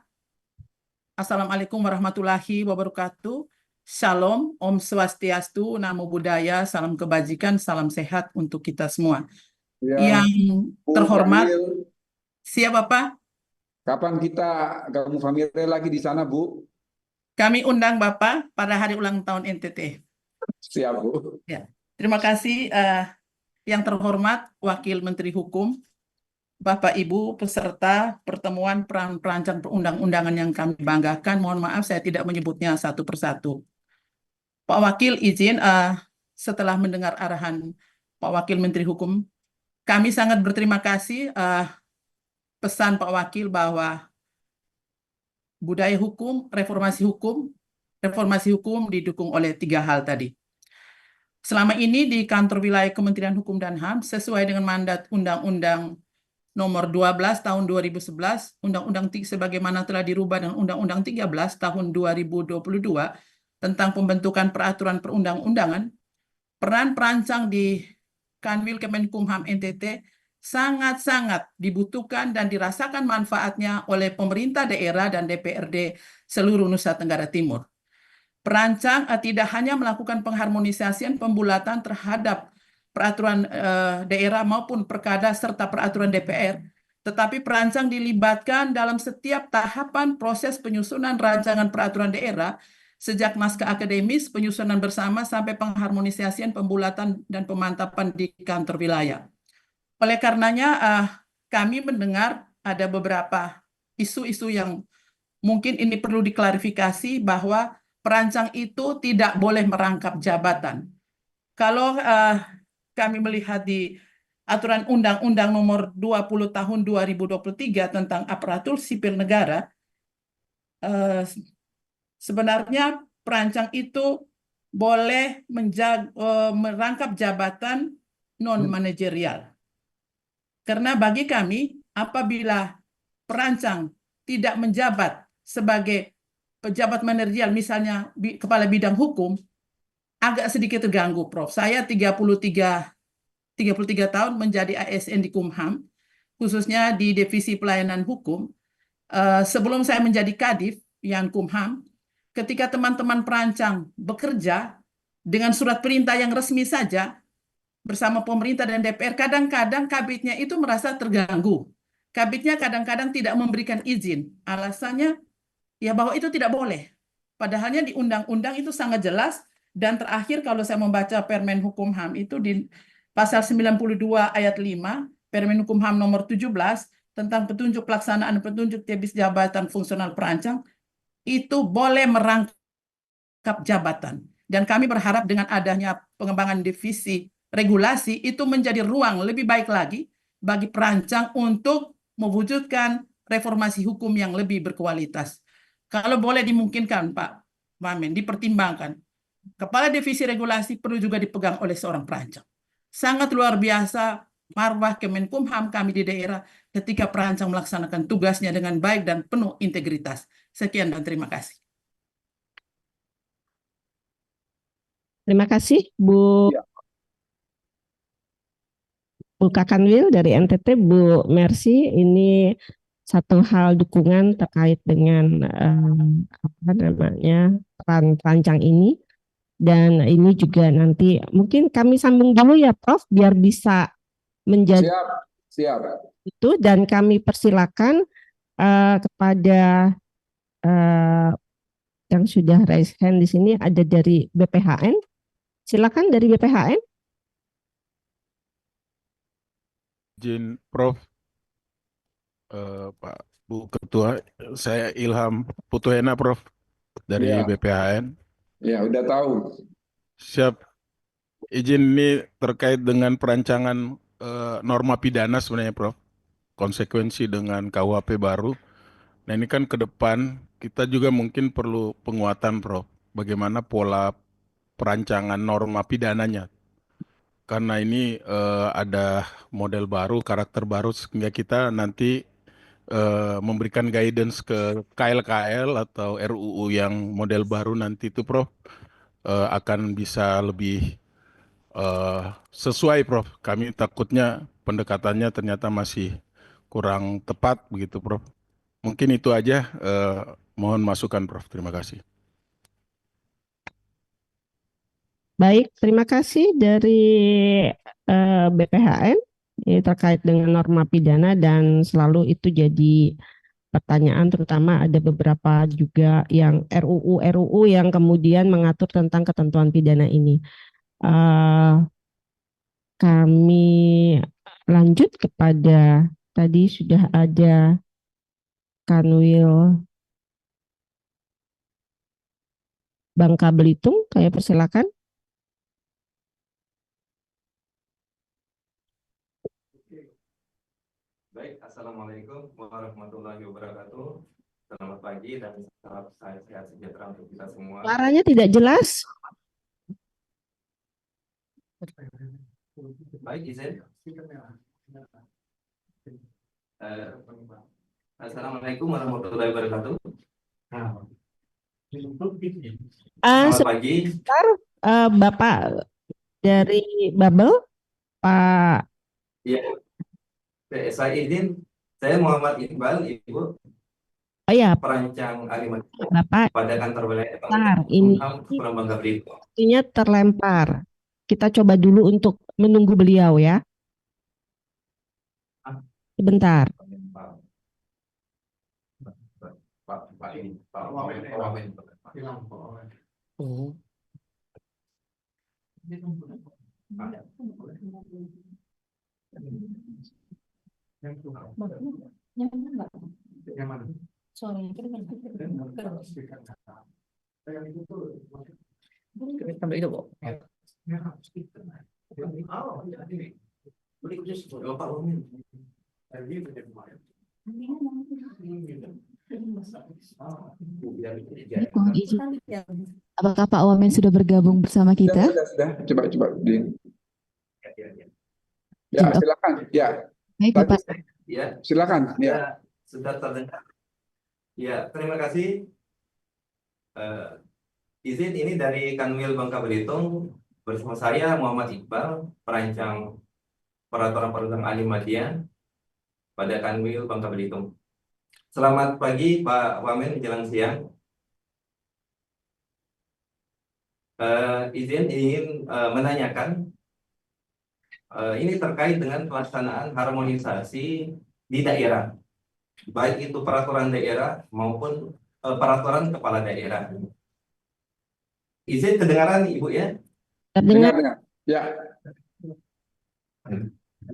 Assalamualaikum warahmatullahi wabarakatuh. Shalom, Om Swastiastu, Namo Buddhaya, salam kebajikan, salam sehat untuk kita semua. Ya, Yang Bu terhormat, Kanwil, siapa Pak? kapan kita gabung familiar lagi di sana, Bu? Kami undang Bapak pada hari ulang tahun NTT. Siap, Bu. Ya, terima kasih yang terhormat Wakil Menteri Hukum, Bapak Ibu peserta pertemuan perancang perundang-undangan yang kami banggakan. Mohon maaf saya tidak menyebutnya satu persatu. Pak Wakil izin setelah mendengar arahan Pak Wakil Menteri Hukum, kami sangat berterima kasih pesan Pak Wakil bahwa budaya hukum, reformasi hukum didukung oleh 3 hal tadi. Selama ini di kantor wilayah Kementerian Hukum dan HAM sesuai dengan mandat Undang-Undang Nomor 12 Tahun 2011, Undang-Undang sebagaimana telah dirubah dengan Undang-Undang 13 Tahun 2022 tentang pembentukan peraturan perundang-undangan, peran perancang di Kanwil Kemenkumham NTT sangat-sangat dibutuhkan dan dirasakan manfaatnya oleh pemerintah daerah dan DPRD seluruh Nusa Tenggara Timur. Perancang tidak hanya melakukan pengharmonisasian pembulatan terhadap peraturan daerah maupun perkada serta peraturan DPR, tetapi perancang dilibatkan dalam setiap tahapan proses penyusunan rancangan peraturan daerah, sejak naskah akademis, penyusunan bersama, sampai pengharmonisasian pembulatan dan pemantapan di kantor wilayah. Oleh karenanya, kami mendengar ada beberapa isu-isu yang mungkin ini perlu diklarifikasi bahwa perancang itu tidak boleh merangkap jabatan. Kalau kami melihat di Aturan Undang-Undang Nomor 20 Tahun 2023 tentang Aparatur Sipil Negara, sebenarnya perancang itu boleh merangkap jabatan non-manajerial. Karena bagi kami, apabila perancang tidak menjabat sebagai pejabat manajerial, misalnya kepala bidang hukum, agak sedikit terganggu, Prof. Saya 33 tahun menjadi ASN di Kumham, khususnya di Divisi Pelayanan Hukum. Sebelum saya menjadi Kadif yang Kumham, ketika teman-teman perancang bekerja dengan surat perintah yang resmi saja bersama pemerintah dan DPR, kadang-kadang kabitnya itu merasa terganggu. Kabitnya kadang-kadang tidak memberikan izin. Alasannya ya bahwa itu tidak boleh. Padahalnya di undang-undang itu sangat jelas, dan terakhir kalau saya membaca Permen Hukum HAM itu di pasal 92 ayat 5, Permen Hukum HAM nomor 17 tentang petunjuk pelaksanaan petunjuk tebis jabatan fungsional perancang, itu boleh merangkap jabatan. Dan kami berharap dengan adanya pengembangan divisi regulasi itu menjadi ruang lebih baik lagi bagi perancang untuk mewujudkan reformasi hukum yang lebih berkualitas. Kalau boleh dimungkinkan, Pak Wamen, dipertimbangkan, kepala divisi regulasi perlu juga dipegang oleh seorang perancang. Sangat luar biasa marwah Kemenkumham kami di daerah ketika perancang melaksanakan tugasnya dengan baik dan penuh integritas. Sekian dan terima kasih. Terima kasih, Bu. Bu Kakanwil dari NTT, Bu Mercy. Ini satu hal dukungan terkait dengan apa namanya peran perancang ini, dan ini juga nanti mungkin kami sambung dulu ya, Prof, biar bisa menjadi siap itu, dan kami persilakan kepada yang sudah raise hand di sini ada dari BPHN. Silakan dari BPHN. Izin Prof, Pak Bu Ketua, saya Ilham Putuhena Prof dari Ya. BPHN. Ya, udah tahu. Siap. Izin ini terkait dengan perancangan norma pidana sebenarnya Prof. Konsekuensi dengan KUHP baru. Nah ini kan ke depan kita juga mungkin perlu penguatan Prof. Bagaimana pola perancangan norma pidananya. Karena ini ada model baru, karakter baru, sehingga kita nanti memberikan guidance ke KL-KL atau RUU yang model baru nanti itu Prof, akan bisa lebih sesuai Prof. Kami takutnya pendekatannya ternyata masih kurang tepat begitu Prof. Mungkin itu aja, mohon masukan Prof. Terima kasih. Baik, terima kasih dari BPHN ini terkait dengan norma pidana dan selalu itu jadi pertanyaan, terutama ada beberapa juga yang RUU yang kemudian mengatur tentang ketentuan pidana ini. Kami lanjut kepada tadi sudah ada Kanwil Bangka Belitung, saya persilakan. Baik, Assalamualaikum warahmatullahi wabarakatuh. Selamat pagi dan salam sehat sejahtera untuk kita semua. Suaranya tidak jelas. Baik, izin. Assalamualaikum warahmatullahi wabarakatuh. Selamat pagi. Bapak dari Babel, Pak. Ya, saya izin. Saya Muhammad Iqbal, Ibu. Oh ya, Perancang Alimat Bapak. Pada kantor wilayah Ini Bangka Belitung. Sepertinya terlempar. Kita coba dulu untuk menunggu beliau ya. Sebentar. Oh. Mohon izin. Apakah Pak Wamen sudah bergabung bersama kita? Sudah. Coba. Ya, silakan. Ya. Baik, Bapak. Ya, silakan. Ya. Sudah terdengar. Ya, terima kasih. Izin ini dari Kanwil Bangka Belitung bersama saya Muhammad Iqbal, perancang peraturan perundang ahli media pada Kanwil Bangka Belitung. Selamat pagi Pak Wamen menjelang siang. Izin ingin menanyakan ini terkait dengan pelaksanaan harmonisasi di daerah, baik itu peraturan daerah maupun peraturan kepala daerah. Izin kedengaran Ibu ya? Terdengar. Ya.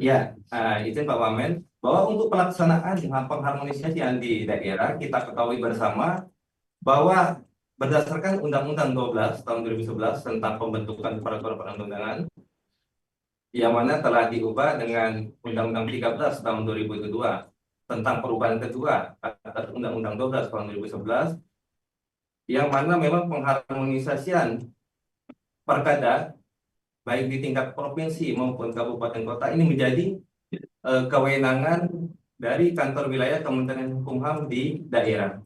Ya, izin Pak Wamen bahwa untuk pelaksanaan pengharmonisasian di daerah kita ketahui bersama bahwa berdasarkan Undang-Undang 12 tahun 2011 tentang pembentukan peraturan perundang-undangan yang mana telah diubah dengan Undang-Undang 13 tahun 2002 tentang perubahan kedua atas Undang-Undang 12 tahun 2011 yang mana memang pengharmonisasian perkada baik di tingkat provinsi maupun kabupaten kota ini menjadi kewenangan dari kantor wilayah Kementerian Hukum HAM di daerah.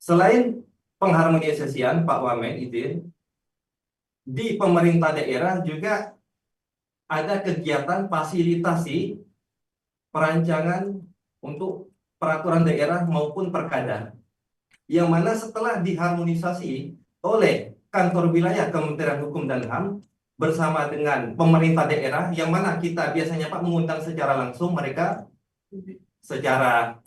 Selain pengharmonisasian, Pak Wamen izin, di pemerintah daerah juga ada kegiatan fasilitasi perancangan untuk peraturan daerah maupun perkada, yang mana setelah diharmonisasi oleh kantor wilayah Kementerian Hukum dan HAM bersama dengan pemerintah daerah, yang mana kita biasanya Pak mengundang secara langsung mereka secara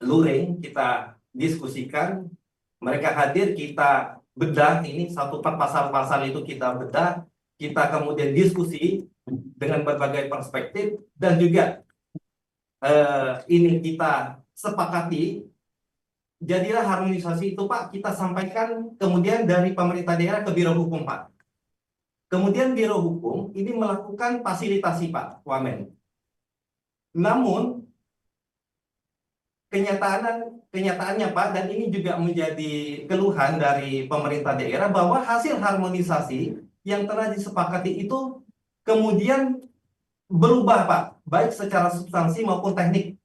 luring, kita diskusikan, mereka hadir, kita bedah ini satu per pasal-pasal itu kita bedah, kita kemudian diskusi dengan berbagai perspektif dan juga ini kita sepakati. Jadilah harmonisasi itu Pak, kita sampaikan kemudian dari pemerintah daerah ke Biro Hukum Pak. Kemudian Biro Hukum ini melakukan fasilitasi Pak Wamen. Namun kenyataannya Pak, dan ini juga menjadi keluhan dari pemerintah daerah bahwa hasil harmonisasi yang telah disepakati itu kemudian berubah Pak, baik secara substansi maupun teknik.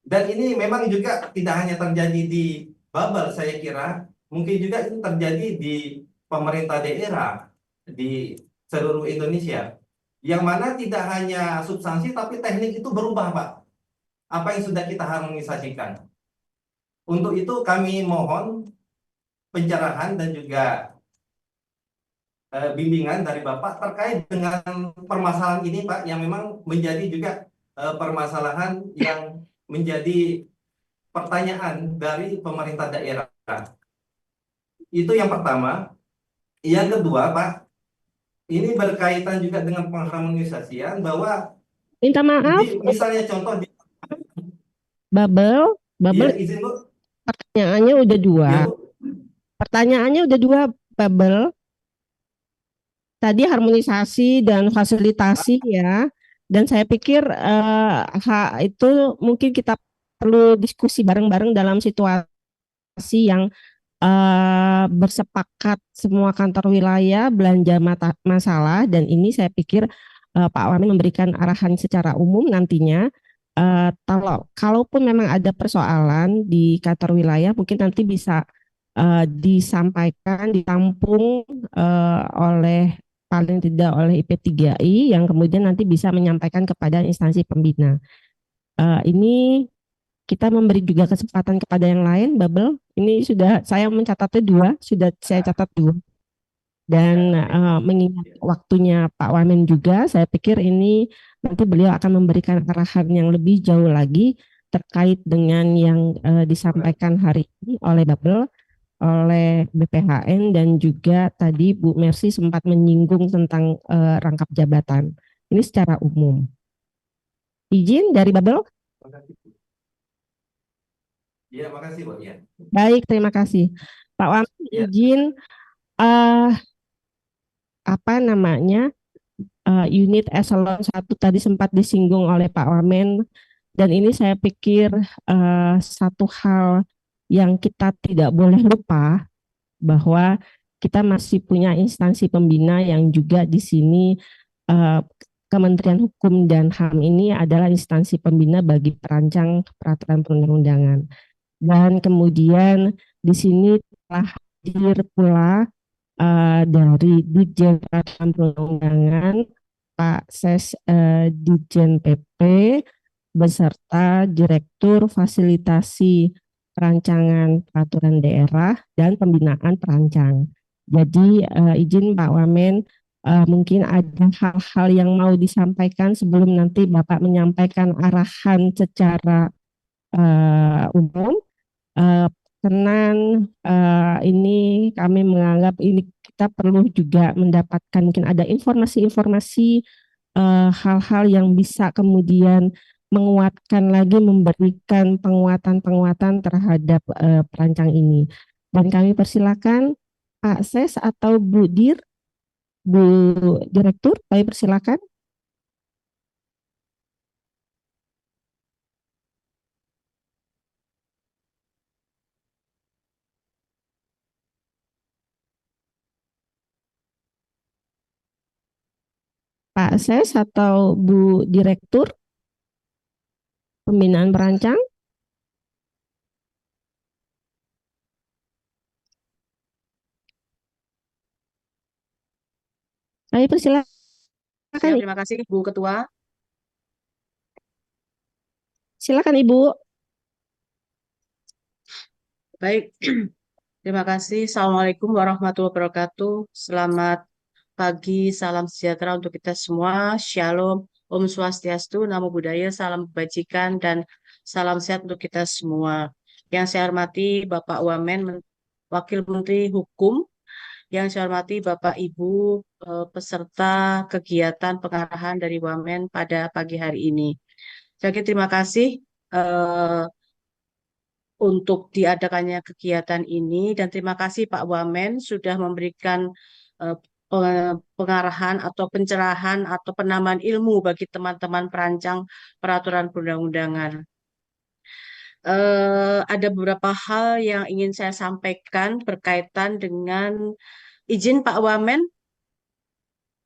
Dan ini memang juga tidak hanya terjadi di Babel, saya kira mungkin juga itu terjadi di pemerintah daerah di seluruh Indonesia, yang mana tidak hanya substansi tapi teknik itu berubah Pak, apa yang sudah kita harmonisasikan. Untuk itu kami mohon pencerahan dan juga bimbingan dari Bapak terkait dengan permasalahan ini Pak, yang memang menjadi juga permasalahan yang menjadi pertanyaan dari pemerintah daerah. Itu yang pertama. Yang kedua Pak, ini berkaitan juga dengan pengharmonisasian bahwa Minta maaf, misalnya contoh di Babel, ya, izin Bu. pertanyaannya udah dua. Ya, Bu. Pertanyaannya udah dua, Babel. Tadi harmonisasi dan fasilitasi ya. Dan saya pikir itu mungkin kita perlu diskusi bareng-bareng dalam situasi yang bersepakat semua kantor wilayah belanja masalah, dan ini saya pikir Pak Wamen memberikan arahan secara umum nantinya. Kalaupun memang ada persoalan di kantor wilayah, mungkin nanti bisa disampaikan, ditampung oleh paling tidak oleh IP3I yang kemudian nanti bisa menyampaikan kepada instansi pembina. Ini kita memberi juga kesempatan kepada yang lain, Babel. Ini sudah saya mencatatnya dua, sudah saya catat dua. Dan mengingat waktunya Pak Wamen juga, saya pikir ini nanti beliau akan memberikan arahan yang lebih jauh lagi terkait dengan yang disampaikan hari ini oleh Babel, oleh BPHN, dan juga tadi Bu Mercy sempat menyinggung tentang rangkap jabatan. Ini secara umum. Izin dari Babel? Iya, makasih Bu. Ya. Baik, terima kasih. Pak Wamen, izin unit eselon 1 tadi sempat disinggung oleh Pak Wamen, dan ini saya pikir satu hal yang kita tidak boleh lupa bahwa kita masih punya instansi pembina yang juga di sini Kementerian Hukum dan HAM ini adalah instansi pembina bagi perancang peraturan perundang-undangan. Dan kemudian di sini telah hadir pula dari Ditjen Peraturan Perundang-undangan Pak Ses Ditjen PP beserta Direktur Fasilitasi Perancangan Peraturan Daerah dan Pembinaan Perancang. Jadi izin Pak Wamen, mungkin ada hal-hal yang mau disampaikan sebelum nanti Bapak menyampaikan arahan secara umum. Ini kami menganggap ini kita perlu juga mendapatkan mungkin ada informasi-informasi hal-hal yang bisa kemudian menguatkan lagi, memberikan penguatan-penguatan terhadap perancang ini. Dan kami persilakan Pak Ses atau Bu Direktur, kami persilakan. Pak Ses atau Bu Direktur Pembinaan Perancang. Saya persilakan. Terima kasih Bu Ketua. Silakan Ibu. Baik, terima kasih. Assalamualaikum warahmatullahi wabarakatuh. Selamat pagi, salam sejahtera untuk kita semua. Shalom, Om Swastiastu, Namo Buddhaya, salam kebajikan, dan salam sehat untuk kita semua. Yang saya hormati Bapak Wamen, Wakil Menteri Hukum. Yang saya hormati Bapak Ibu peserta kegiatan pengarahan dari Wamen pada pagi hari ini. Jadi terima kasih untuk diadakannya kegiatan ini, dan terima kasih Pak Wamen sudah memberikan pengarahan atau pencerahan atau penambahan ilmu bagi teman-teman perancang peraturan perundang-undangan. ada beberapa hal yang ingin saya sampaikan berkaitan dengan izin Pak Wamen.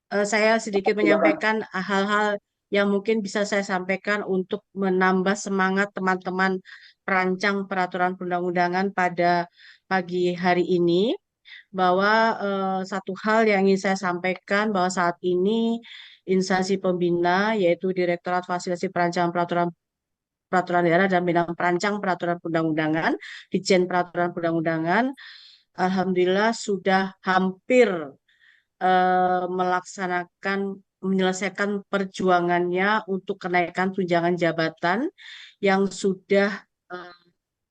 Saya sedikit menyampaikan hal-hal yang mungkin bisa saya sampaikan untuk menambah semangat teman-teman perancang peraturan perundang-undangan pada pagi hari ini. Bahwa satu hal yang ingin saya sampaikan bahwa saat ini instansi pembina yaitu Direktorat Fasilitasi Perancangan Peraturan Daerah dan Bidang Perancang Peraturan Perundang-undangan, Ditjen Peraturan Perundang-undangan, alhamdulillah sudah hampir menyelesaikan perjuangannya untuk kenaikan tunjangan jabatan yang sudah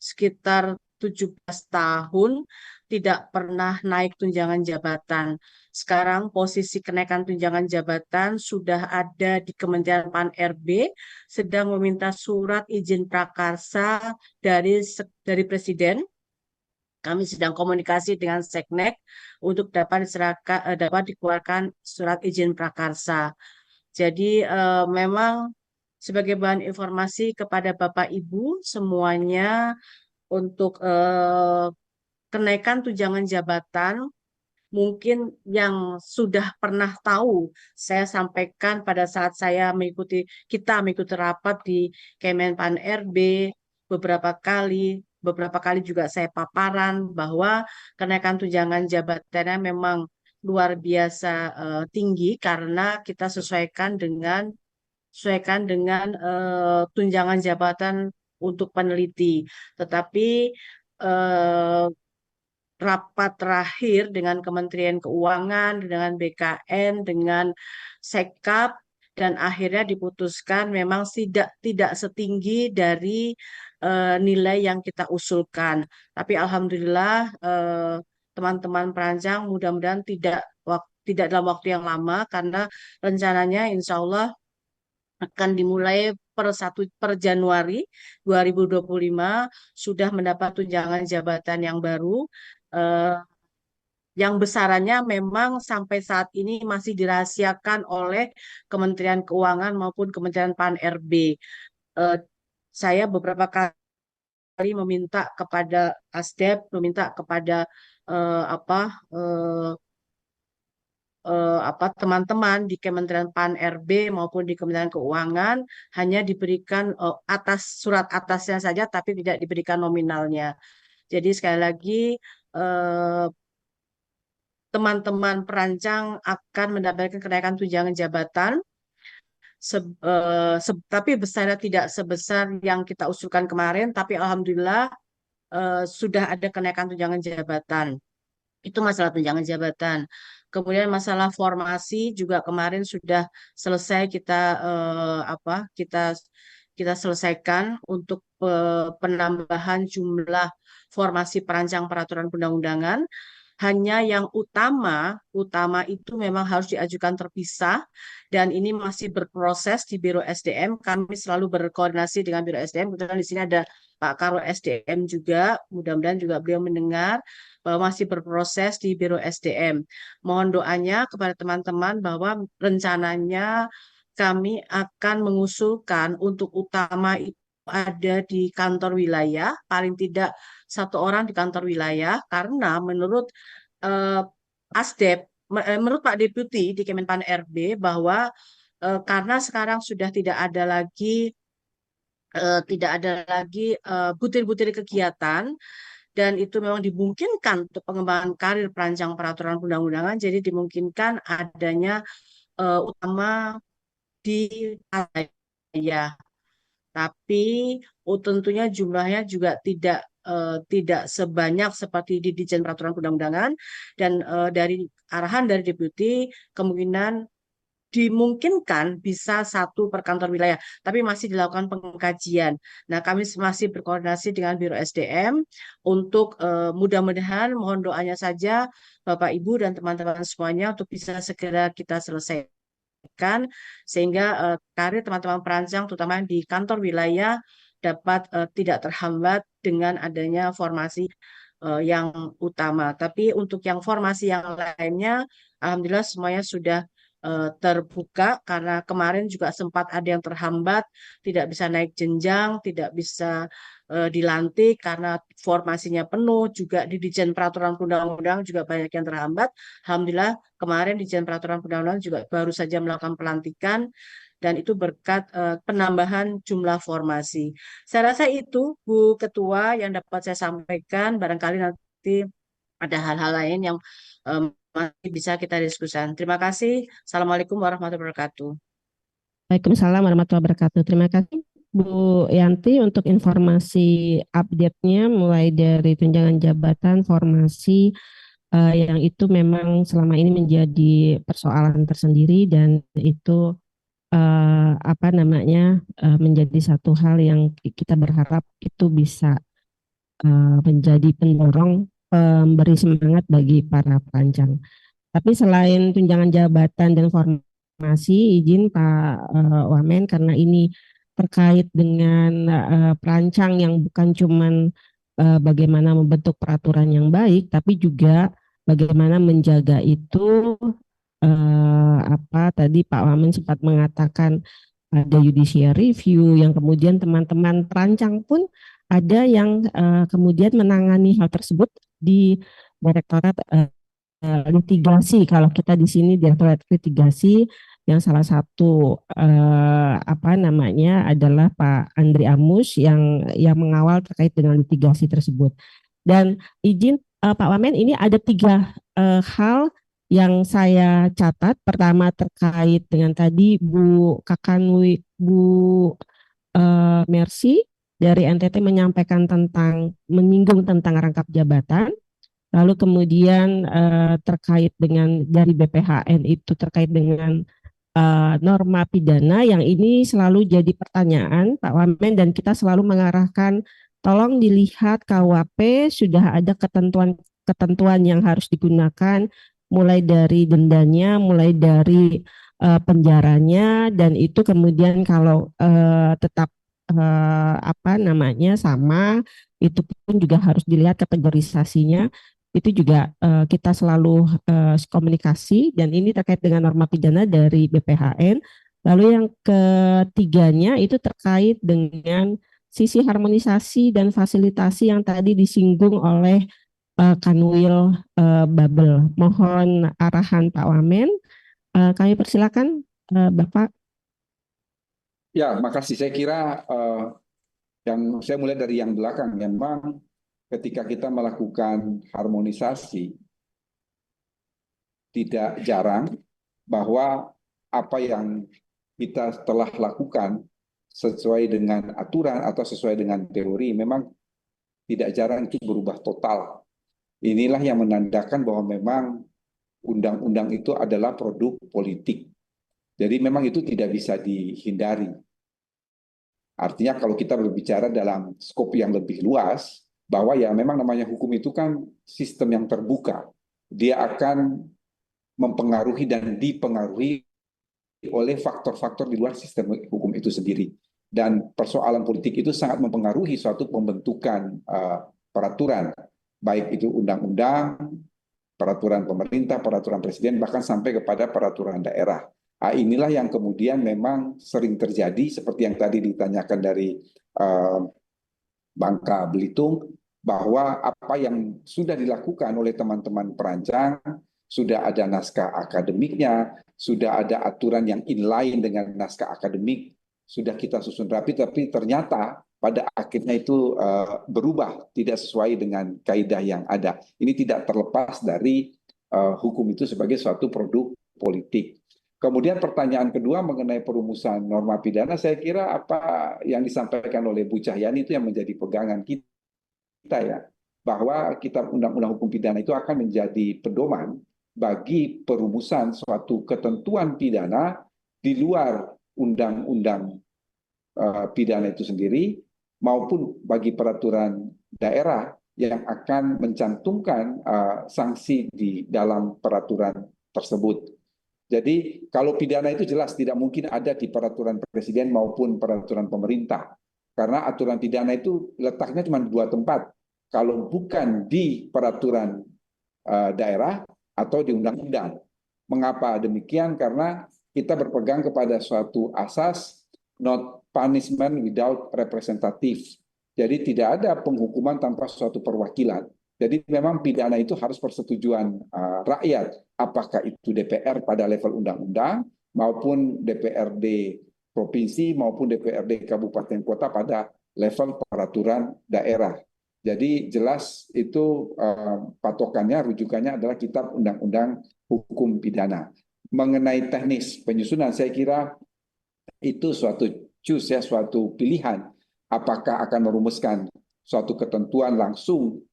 sekitar 17 tahun tidak pernah naik tunjangan jabatan. Sekarang posisi kenaikan tunjangan jabatan sudah ada di Kementerian Pan-RB, sedang meminta surat izin prakarsa dari Presiden. Kami sedang komunikasi dengan Seknek untuk dapat dikeluarkan surat izin prakarsa. Jadi memang sebagai bahan informasi kepada Bapak Ibu semuanya untuk kenaikan tunjangan jabatan mungkin yang sudah pernah tahu saya sampaikan pada saat kita mengikuti rapat di Kemenpan RB beberapa kali juga saya paparan bahwa kenaikan tunjangan jabatannya memang luar biasa tinggi karena kita sesuaikan dengan tunjangan jabatan untuk peneliti. Tetapi rapat terakhir dengan Kementerian Keuangan, dengan BKN, dengan Sekap, dan akhirnya diputuskan memang tidak setinggi dari nilai yang kita usulkan. Tapi alhamdulillah teman-teman perancang mudah-mudahan tidak dalam waktu yang lama karena rencananya insya Allah akan dimulai per Januari 2025 sudah mendapat tunjangan jabatan yang baru yang besarannya memang sampai saat ini masih dirahasiakan oleh Kementerian Keuangan maupun Kementerian Pan-RB. Saya beberapa kali meminta kepada ASDEP, meminta kepada teman-teman di Kementerian Pan-RB maupun di Kementerian Keuangan hanya diberikan surat atasnya saja tapi tidak diberikan nominalnya. Jadi sekali lagi teman-teman perancang akan mendapatkan kenaikan tunjangan jabatan tapi besarnya tidak sebesar yang kita usulkan kemarin, tapi alhamdulillah sudah ada kenaikan tunjangan jabatan. Itu masalah tunjangan jabatan. Kemudian masalah formasi juga kemarin sudah selesai kita selesaikan untuk penambahan jumlah formasi perancang peraturan perundang-undangan. Hanya yang utama itu memang harus diajukan terpisah dan ini masih berproses di Biro SDM. Kami selalu berkoordinasi dengan Biro SDM. Kebetulan di sini ada Pak Karo SDM juga. Mudah-mudahan juga beliau mendengar bahwa masih berproses di Biro SDM. Mohon doanya kepada teman-teman bahwa rencananya kami akan mengusulkan untuk utama itu ada di kantor wilayah, paling tidak satu orang di kantor wilayah, karena menurut ASDEP, menurut Pak Deputi di Kemenpan RB bahwa karena sekarang sudah tidak ada lagi butir-butir kegiatan dan itu memang dimungkinkan untuk pengembangan karir perancang peraturan perundang-undangan, jadi dimungkinkan adanya utama di wilayah. Tapi tentunya jumlahnya juga tidak sebanyak seperti di Ditjen Peraturan Perundang-undangan dan dari arahan dari Deputi kemungkinan dimungkinkan bisa satu per kantor wilayah, tapi masih dilakukan pengkajian. Nah, kami masih berkoordinasi dengan Biro SDM untuk mudah-mudahan mohon doanya saja Bapak Ibu dan teman-teman semuanya untuk bisa segera kita selesaikan sehingga karir teman-teman perancang terutama di kantor wilayah dapat tidak terhambat dengan adanya formasi yang utama. Tapi untuk yang formasi yang lainnya, alhamdulillah semuanya sudah terbuka karena kemarin juga sempat ada yang terhambat, tidak bisa naik jenjang, tidak bisa dilantik karena formasinya penuh, juga di Ditjen Peraturan Perundang-Undang juga banyak yang terhambat. Alhamdulillah kemarin Ditjen Peraturan Perundang-Undang juga baru saja melakukan pelantikan dan itu berkat penambahan jumlah formasi. Saya rasa itu Bu Ketua yang dapat saya sampaikan, barangkali nanti ada hal-hal lain yang masih bisa kita diskusikan. Terima kasih. Assalamualaikum warahmatullahi wabarakatuh. Waalaikumsalam warahmatullahi wabarakatuh. Terima kasih Bu Yanti untuk informasi update-nya mulai dari tunjangan jabatan, formasi yang itu memang selama ini menjadi persoalan tersendiri dan itu menjadi satu hal yang kita berharap itu bisa menjadi pendorong memberi semangat bagi para perancang. Tapi selain tunjangan jabatan dan formasi, izin Pak Wamen karena ini terkait dengan perancang yang bukan cuman bagaimana membentuk peraturan yang baik, tapi juga bagaimana menjaga itu tadi Pak Wamen sempat mengatakan ada judicial review yang kemudian teman-teman perancang pun ada yang kemudian menangani hal tersebut di Direktorat litigasi. Kalau kita di sini Direktorat litigasi yang salah satu adalah Pak Andri Amus yang mengawal terkait dengan litigasi tersebut. Dan izin Pak Wamen, ini ada 3 hal yang saya catat. Pertama terkait dengan tadi Bu Kakanwi, Bu Mercy dari NTT menyampaikan menyinggung tentang rangkap jabatan. Lalu kemudian terkait dengan dari BPHN itu terkait dengan norma pidana yang ini selalu jadi pertanyaan Pak Wamen, dan kita selalu mengarahkan tolong dilihat KUHP sudah ada ketentuan yang harus digunakan, mulai dari dendanya, mulai dari penjaranya, dan itu kemudian kalau tetap sama, itu pun juga harus dilihat kategorisasinya. Itu juga kita selalu komunikasi, dan ini terkait dengan norma pidana dari BPHN. Lalu yang ketiganya itu terkait dengan sisi harmonisasi dan fasilitasi yang tadi disinggung oleh Kanwil Babel. Mohon arahan Pak Wamen. Kami persilakan Bapak. Ya, makasih. Saya kira saya mulai dari yang belakang. Memang ketika kita melakukan harmonisasi, tidak jarang bahwa apa yang kita telah lakukan sesuai dengan aturan atau sesuai dengan teori, memang tidak jarang itu berubah total. Inilah yang menandakan bahwa memang undang-undang itu adalah produk politik. Jadi memang itu tidak bisa dihindari. Artinya kalau kita berbicara dalam skop yang lebih luas, bahwa ya memang namanya hukum itu kan sistem yang terbuka. Dia akan mempengaruhi dan dipengaruhi oleh faktor-faktor di luar sistem hukum itu sendiri. Dan persoalan politik itu sangat mempengaruhi suatu pembentukan peraturan, baik itu undang-undang, peraturan pemerintah, peraturan presiden, bahkan sampai kepada peraturan daerah. Inilah yang kemudian memang sering terjadi, seperti yang tadi ditanyakan dari Bangka Belitung, bahwa apa yang sudah dilakukan oleh teman-teman perancang, sudah ada naskah akademiknya, sudah ada aturan yang inline dengan naskah akademik, sudah kita susun rapi, tapi ternyata pada akhirnya itu berubah, tidak sesuai dengan kaidah yang ada. Ini tidak terlepas dari hukum itu sebagai suatu produk politik. Kemudian pertanyaan kedua mengenai perumusan norma pidana, saya kira apa yang disampaikan oleh Bu Cahyani itu yang menjadi pegangan kita ya, bahwa kitab undang-undang hukum pidana itu akan menjadi pedoman bagi perumusan suatu ketentuan pidana di luar undang-undang pidana itu sendiri, maupun bagi peraturan daerah yang akan mencantumkan sanksi di dalam peraturan tersebut. Jadi kalau pidana itu jelas tidak mungkin ada di peraturan presiden maupun peraturan pemerintah. Karena aturan pidana itu letaknya cuma 2 tempat. Kalau bukan di peraturan daerah atau di undang-undang. Mengapa demikian? Karena kita berpegang kepada suatu asas not punishment without representative. Jadi tidak ada penghukuman tanpa suatu perwakilan. Jadi memang pidana itu harus persetujuan rakyat, apakah itu DPR pada level undang-undang maupun DPRD provinsi maupun DPRD kabupaten kota pada level peraturan daerah. Jadi jelas itu patokannya, rujukannya adalah Kitab Undang-Undang Hukum Pidana. Mengenai teknis penyusunan, saya kira itu suatu suatu pilihan. Apakah akan merumuskan suatu ketentuan langsung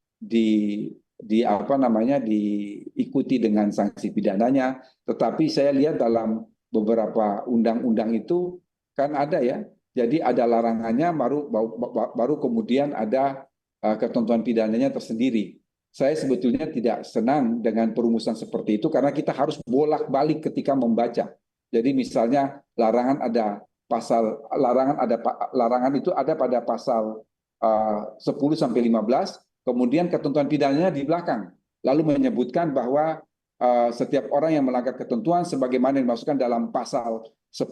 diikuti dengan sanksi pidananya. Tetapi saya lihat dalam beberapa undang-undang itu kan ada ya. Jadi ada larangannya, baru kemudian ada ketentuan pidananya tersendiri. Saya sebetulnya tidak senang dengan perumusan seperti itu karena kita harus bolak-balik ketika membaca. Jadi misalnya larangan itu ada pada pasal 10 sampai 15, kemudian ketentuan pidananya di belakang. Lalu menyebutkan bahwa setiap orang yang melanggar ketentuan sebagaimana dimasukkan dalam pasal 10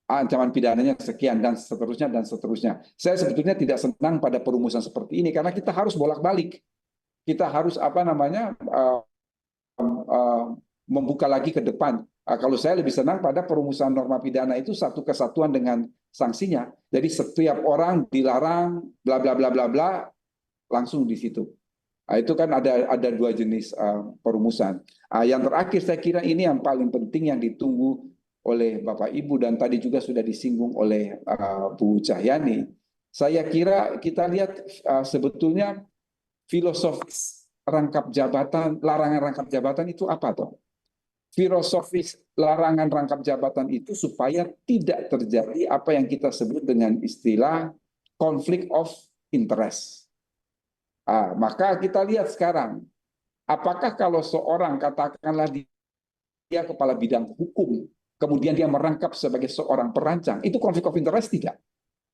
ancaman pidananya sekian dan seterusnya dan seterusnya. Saya sebetulnya tidak senang pada perumusan seperti ini karena kita harus bolak-balik. Kita harus membuka lagi ke depan. Kalau saya lebih senang pada perumusan norma pidana itu satu kesatuan dengan sanksinya. Jadi setiap orang dilarang bla bla bla bla bla langsung di situ. Itu kan ada dua jenis perumusan. Yang terakhir saya kira ini yang paling penting yang ditunggu oleh Bapak Ibu dan tadi juga sudah disinggung oleh Bu Cahyani. Saya kira kita lihat sebetulnya filosofis rangkap jabatan, larangan rangkap jabatan itu apa toh? Filosofis larangan rangkap jabatan itu supaya tidak terjadi apa yang kita sebut dengan istilah conflict of interest. Maka kita lihat sekarang, apakah kalau seorang katakanlah dia kepala bidang hukum, kemudian dia merangkap sebagai seorang perancang, itu konflik of interest tidak?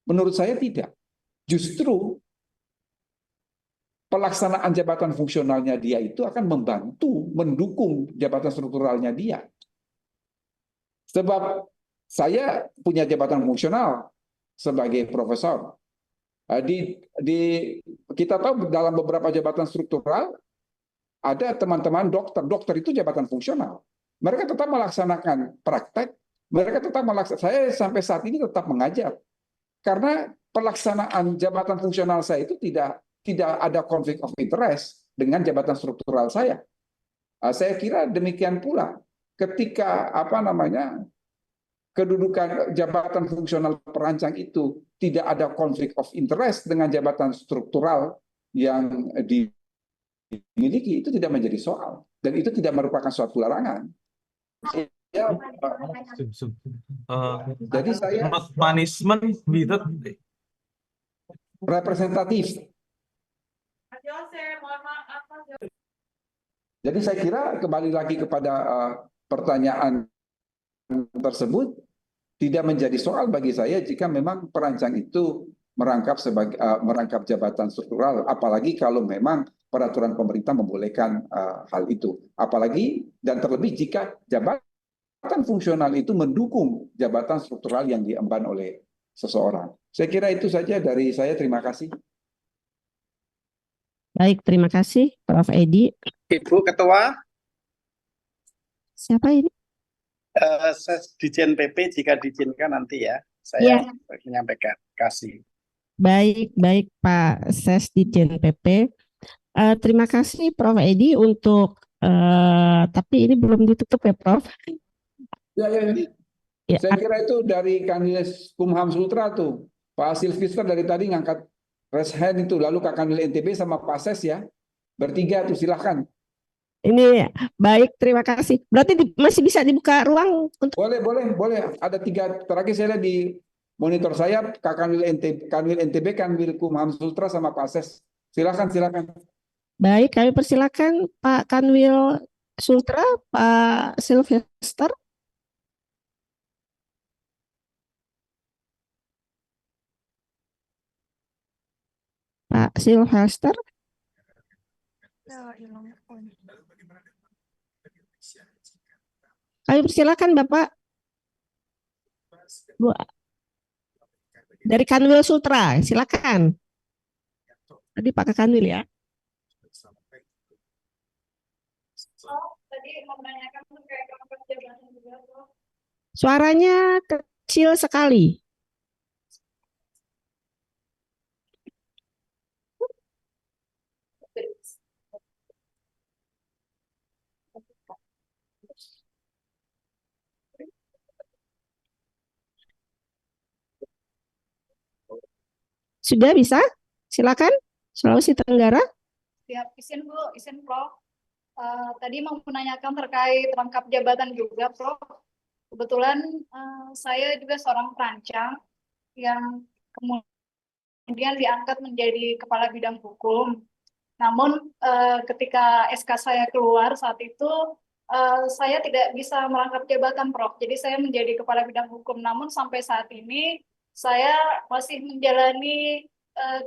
Menurut saya tidak. Justru pelaksanaan jabatan fungsionalnya dia itu akan membantu, mendukung jabatan strukturalnya dia. Sebab saya punya jabatan fungsional sebagai profesor. Kita tahu dalam beberapa jabatan struktural ada teman-teman dokter itu jabatan fungsional. Mereka tetap melaksanakan praktek, saya sampai saat ini tetap mengajar. Karena pelaksanaan jabatan fungsional saya itu tidak ada konflik of interest dengan jabatan struktural saya. Saya kira demikian pula ketika kedudukan jabatan fungsional perancang itu tidak ada konflik of interest dengan jabatan struktural yang dimiliki, itu tidak menjadi soal dan itu tidak merupakan suatu larangan. Jadi saya punishment gitu representatif. Jadi saya kira kembali lagi kepada pertanyaan tersebut tidak menjadi soal bagi saya jika memang perancang itu merangkap jabatan struktural, apalagi kalau memang peraturan pemerintah membolehkan hal itu. Apalagi dan terlebih jika jabatan fungsional itu mendukung jabatan struktural yang diemban oleh seseorang. Saya kira itu saja dari saya. Terima kasih. Baik, terima kasih Prof. Edi. Ibu Ketua. Siapa ini? Dirjen PP jika diizinkan nanti ya, saya menyampaikan. Terima kasih. Baik Pak Sesdijen PP. Terima kasih Prof. Edi untuk tapi ini belum ditutup ya Prof. Ya. Saya kira itu dari Kanwil Kumham Sultra tuh. Pak Silvester dari tadi ngangkat raise hand itu, lalu Kak Kanwil NTB sama Pak Ses ya. Bertiga tuh silahkan. Ini baik, terima kasih. Berarti masih bisa dibuka ruang untuk Boleh. Ada 3 terakhir saya lihat di monitor saya, Kak Kanwil NTB, Kanwil Kumham Sultra sama Pak Ses. Silakan. Baik, kami persilakan Pak Kanwil Sultra, Pak Silvester. Pak Silvester. Kami persilakan Bapak. Bu, dari Kanwil Sultra, silakan. Tadi Pak Kanwil ya. Tadi mau menanyakan terkait rangkap jabatan juga, Prof. Suaranya kecil sekali. Sudah bisa? Silakan. Sulawesi Tenggara. Siap, izin Bu, izin Prof. Tadi mau menanyakan terkait rangkap jabatan juga, Prof. Kebetulan saya juga seorang perancang yang kemudian diangkat menjadi kepala bidang hukum. Namun ketika SK saya keluar saat itu saya tidak bisa merangkap jabatan, Prof. Jadi saya menjadi kepala bidang hukum. Namun sampai saat ini saya masih menjalani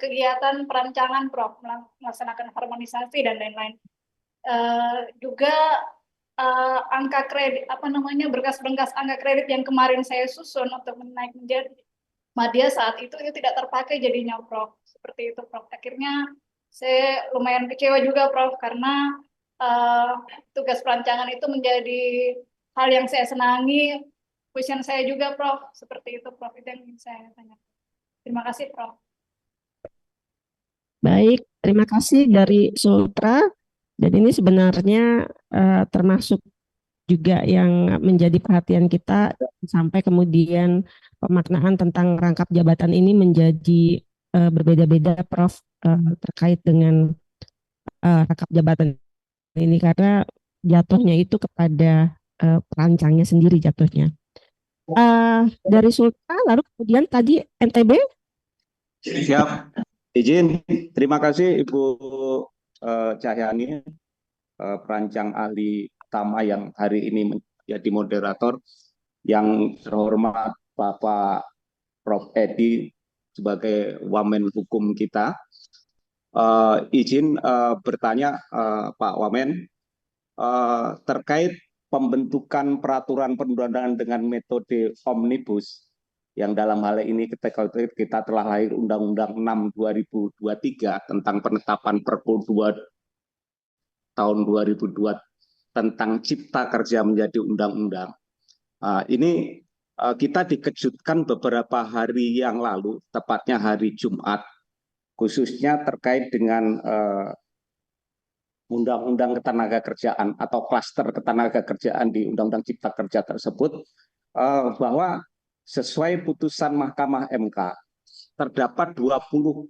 kegiatan perancangan, Prof, melaksanakan harmonisasi dan lain-lain. Juga angka kredit, berkas-berkas angka kredit yang kemarin saya susun untuk menaik menjadi madya saat itu tidak terpakai jadinya, Prof. Seperti itu, Prof. Akhirnya saya lumayan kecewa juga, Prof, karena tugas perancangan itu menjadi hal yang saya senangi, passion saya juga, Prof. Seperti itu, Prof. Itu yang ingin saya tanyakan. Terima kasih, Prof. Baik, terima kasih dari Sultra. Dan ini sebenarnya termasuk juga yang menjadi perhatian kita sampai kemudian pemaknaan tentang rangkap jabatan ini menjadi berbeda-beda, Prof, terkait dengan rangkap jabatan ini karena jatuhnya itu kepada perancangnya sendiri jatuhnya. Dari Sultra, lalu kemudian tadi NTB. Siap, izin. Terima kasih Ibu Cahyani, perancang ahli utama yang hari ini menjadi moderator. Yang terhormat Bapak Prof. Edi sebagai Wamen Hukum kita. Izin bertanya Pak Wamen terkait pembentukan peraturan perundang-undangan dengan metode omnibus yang dalam hal ini kita telah lahir Undang-Undang 6 2023 tentang penetapan Perpres 2 tahun 2002 tentang Cipta Kerja menjadi undang-undang. Ini kita dikejutkan beberapa hari yang lalu, tepatnya hari Jumat, khususnya terkait dengan Undang-Undang Ketenagakerjaan atau klaster ketenagakerjaan di Undang-Undang Cipta Kerja tersebut, bahwa sesuai putusan Mahkamah MK, terdapat 21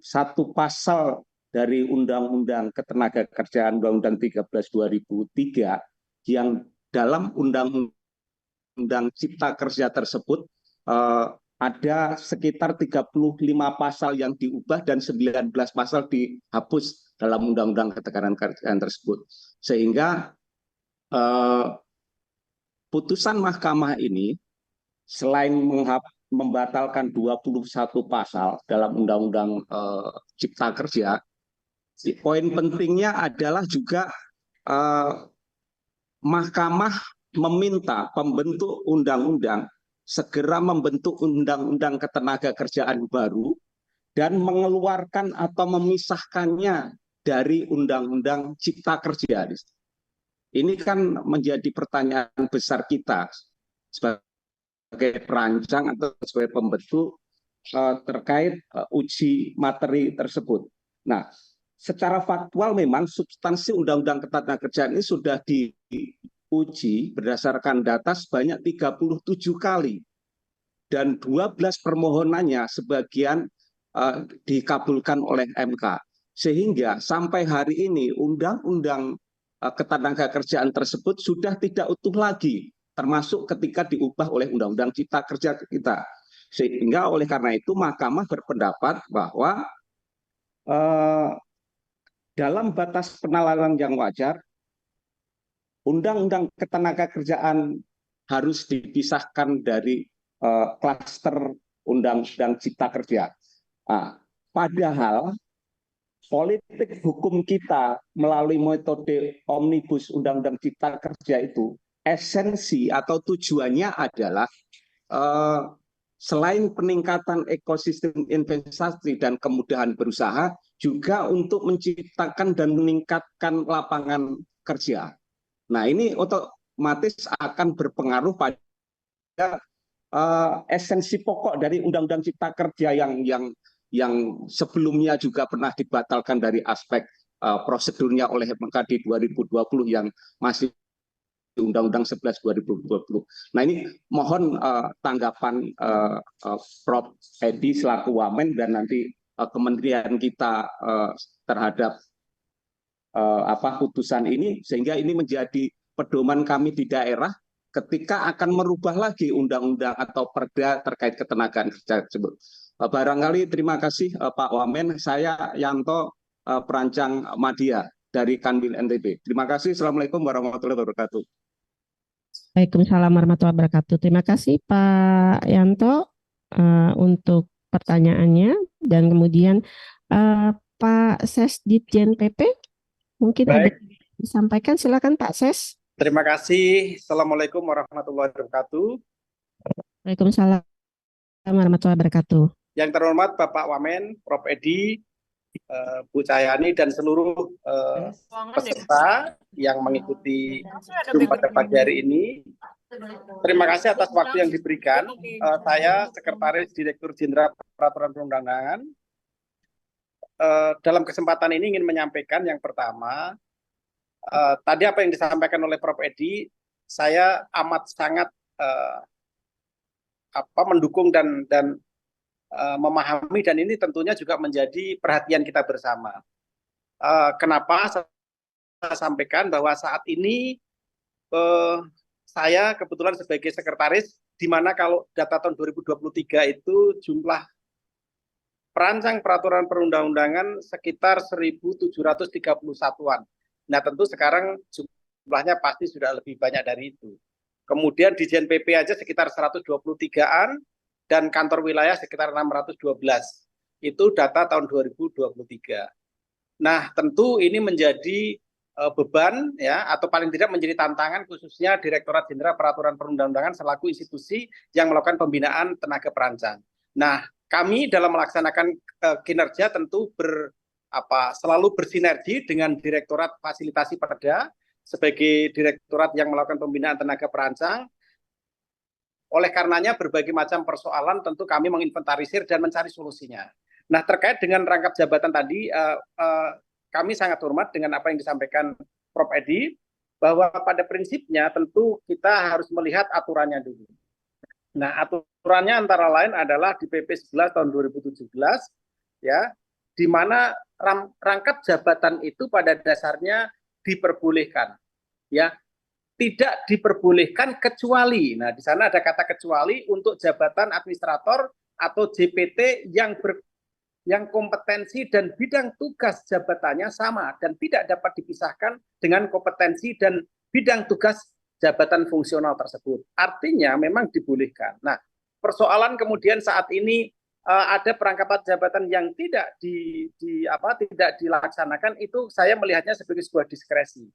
pasal dari Undang-Undang Ketenagakerjaan Undang-Undang 13 2003 yang dalam Undang-Undang Cipta Kerja tersebut ada sekitar 35 pasal yang diubah dan 19 pasal dihapus dalam Undang-Undang Ketenagakerjaan tersebut. Sehingga putusan mahkamah ini selain membatalkan 21 pasal dalam Undang-Undang Cipta Kerja, poin pentingnya adalah juga mahkamah meminta pembentuk undang-undang segera membentuk undang-undang ketenagakerjaan baru dan mengeluarkan atau memisahkannya dari undang-undang Cipta Kerja. Ini kan menjadi pertanyaan besar kita sebagai perancang atau sebagai pembentuk terkait uji materi tersebut. Nah, secara faktual memang substansi Undang-Undang Ketenagakerjaan ini sudah diuji berdasarkan data sebanyak 37 kali dan 12 permohonannya sebagian dikabulkan oleh MK. Sehingga sampai hari ini Undang-Undang Ketenagakerjaan tersebut sudah tidak utuh lagi, termasuk ketika diubah oleh Undang-Undang Cipta Kerja kita. Sehingga oleh karena itu Mahkamah berpendapat bahwa dalam batas penalaran yang wajar, Undang-Undang Ketenagakerjaan harus dipisahkan dari klaster Undang-Undang Cipta Kerja. Padahal politik hukum kita melalui metode omnibus Undang-Undang Cipta Kerja itu esensi atau tujuannya adalah selain peningkatan ekosistem investasi dan kemudahan berusaha, juga untuk menciptakan dan meningkatkan lapangan kerja. Nah, ini otomatis akan berpengaruh pada esensi pokok dari Undang-Undang Cipta Kerja yang sebelumnya juga pernah dibatalkan dari aspek prosedurnya oleh MKD 2020 yang masih Undang-Undang 11 2020. Nah, ini mohon tanggapan Prof. Edi selaku Wamen dan nanti kementerian kita terhadap putusan ini, sehingga ini menjadi pedoman kami di daerah ketika akan merubah lagi undang-undang atau perda terkait ketenagaan kerja tersebut. Barangkali terima kasih Pak Wamen. Saya Yanto, perancang media dari Kanwil NTB. Terima kasih. Assalamualaikum warahmatullahi wabarakatuh. Waalaikumsalam warahmatullahi wabarakatuh. Terima kasih Pak Yanto untuk pertanyaannya, dan kemudian Pak Ses Ditjen PP mungkin ada disampaikan. Silakan Pak Ses. Terima kasih. Assalamualaikum warahmatullahi wabarakatuh. Waalaikumsalam warahmatullahi wabarakatuh. Yang terhormat Bapak Wamen, Prof. Edi, Bu Cahyani, dan seluruh peserta yang mengikuti Zoom pada pagi hari ini. Terima kasih atas waktu yang diberikan. Saya Sekretaris Direktur Jenderal Peraturan Perundang-undangan. Dalam kesempatan ini ingin menyampaikan yang pertama, tadi apa yang disampaikan oleh Prof. Edi, saya amat sangat mendukung dan memahami, dan ini tentunya juga menjadi perhatian kita bersama. Kenapa saya sampaikan bahwa saat ini saya kebetulan sebagai sekretaris, di mana kalau data tahun 2023 itu jumlah perancang peraturan perundang-undangan sekitar 1.731-an. Nah, tentu sekarang jumlahnya pasti sudah lebih banyak dari itu. Kemudian di Dijen PP aja sekitar 123-an, dan kantor wilayah sekitar 612. Itu data tahun 2023. Nah, tentu ini menjadi beban ya, atau paling tidak menjadi tantangan khususnya Direktorat Jenderal Peraturan Perundang-undangan selaku institusi yang melakukan pembinaan tenaga perancang. Nah, kami dalam melaksanakan kinerja tentu selalu bersinergi dengan Direktorat Fasilitasi Perda sebagai direktorat yang melakukan pembinaan tenaga perancang. Oleh karenanya berbagai macam persoalan tentu kami menginventarisir dan mencari solusinya. Nah, terkait dengan rangkap jabatan tadi, kami sangat hormat dengan apa yang disampaikan Prof. Edi, bahwa pada prinsipnya tentu kita harus melihat aturannya dulu. Nah, aturannya antara lain adalah di PP 11 tahun 2017, ya, di mana rangkap jabatan itu pada dasarnya diperbolehkan, ya. Tidak diperbolehkan kecuali, nah di sana ada kata kecuali untuk jabatan administrator atau JPT yang kompetensi dan bidang tugas jabatannya sama dan tidak dapat dipisahkan dengan kompetensi dan bidang tugas jabatan fungsional tersebut. Artinya memang dibolehkan. Nah, persoalan kemudian saat ini ada perangkapan jabatan yang tidak tidak dilaksanakan, itu saya melihatnya sebagai sebuah diskresi.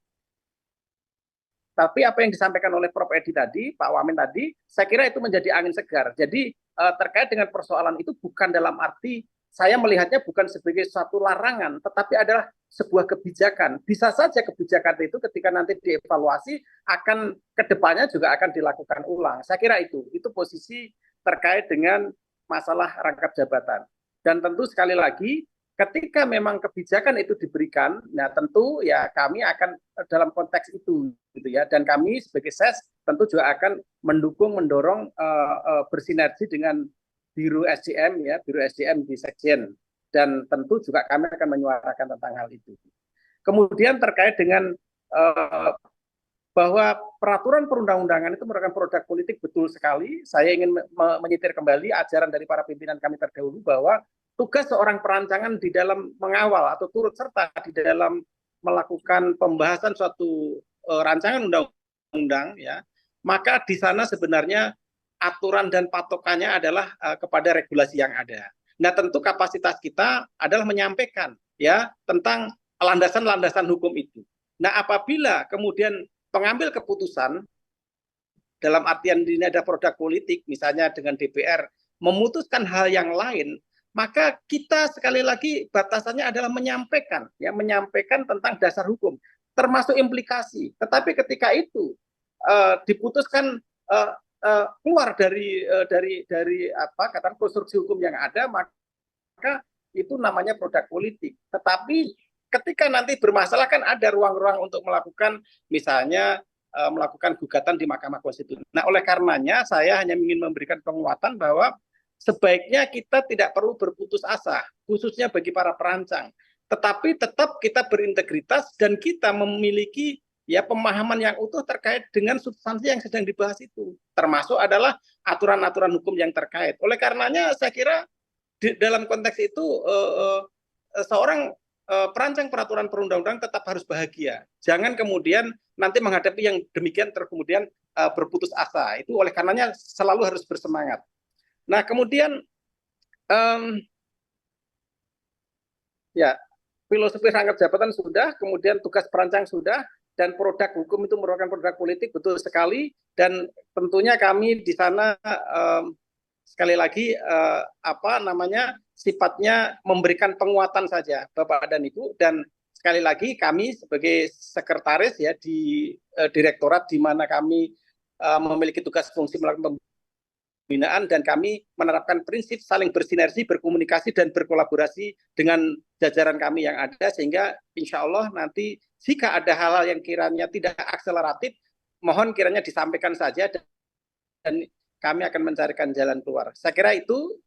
Tapi apa yang disampaikan oleh Prof. Edi tadi, Pak Wamen tadi, saya kira itu menjadi angin segar. Jadi terkait dengan persoalan itu bukan dalam arti saya melihatnya bukan sebagai suatu larangan, tetapi adalah sebuah kebijakan. Bisa saja kebijakan itu ketika nanti dievaluasi akan kedepannya juga akan dilakukan ulang. Saya kira itu posisi terkait dengan masalah rangkap jabatan. Dan tentu sekali lagi, ketika memang kebijakan itu diberikan, nah tentu ya kami akan dalam konteks itu, gitu ya. Dan kami sebagai SES tentu juga akan mendorong bersinergi dengan Biro SDM ya, Biro SDM di Sekjen. Dan tentu juga kami akan menyuarakan tentang hal itu. Kemudian terkait dengan bahwa peraturan perundang-undangan itu merupakan produk politik, betul sekali. Saya ingin menyetir kembali ajaran dari para pimpinan kami terdahulu bahwa tugas seorang perancangan di dalam mengawal atau turut serta di dalam melakukan pembahasan suatu rancangan undang-undang, ya, maka di sana sebenarnya aturan dan patokannya adalah kepada regulasi yang ada. Nah, tentu kapasitas kita adalah menyampaikan ya tentang landasan-landasan hukum itu. Nah, apabila kemudian pengambil keputusan dalam artian ini ada produk politik, misalnya dengan DPR memutuskan hal yang lain, maka kita sekali lagi batasannya adalah menyampaikan, ya, menyampaikan tentang dasar hukum, termasuk implikasi. Tetapi ketika itu diputuskan keluar dari apa katakan konstruksi hukum yang ada, maka itu namanya produk politik. Tetapi ketika nanti bermasalah kan ada ruang-ruang untuk melakukan misalnya melakukan gugatan di Mahkamah Konstitusi. Nah, oleh karenanya saya hanya ingin memberikan penguatan bahwa sebaiknya kita tidak perlu berputus asa, khususnya bagi para perancang. Tetapi tetap kita berintegritas dan kita memiliki ya pemahaman yang utuh terkait dengan substansi yang sedang dibahas itu. Termasuk adalah aturan-aturan hukum yang terkait. Oleh karenanya saya kira dalam konteks itu seorang perancang peraturan perundang-undangan tetap harus bahagia. Jangan kemudian nanti menghadapi yang demikian kemudian berputus asa. Itu oleh karenanya selalu harus bersemangat. Nah, kemudian ya filosofi rangkap jabatan sudah, kemudian tugas perancang sudah, dan produk hukum itu merupakan produk politik, betul sekali. Dan tentunya kami di sana sekali lagi apa namanya sifatnya memberikan penguatan saja Bapak dan Ibu, dan sekali lagi kami sebagai sekretaris ya di direktorat di mana kami memiliki tugas fungsi melakukan pembinaan, dan kami menerapkan prinsip saling bersinergi, berkomunikasi dan berkolaborasi dengan jajaran kami yang ada, sehingga insya Allah nanti jika ada hal-hal yang kiranya tidak akseleratif, mohon kiranya disampaikan saja dan kami akan mencarikan jalan keluar. Saya kira itu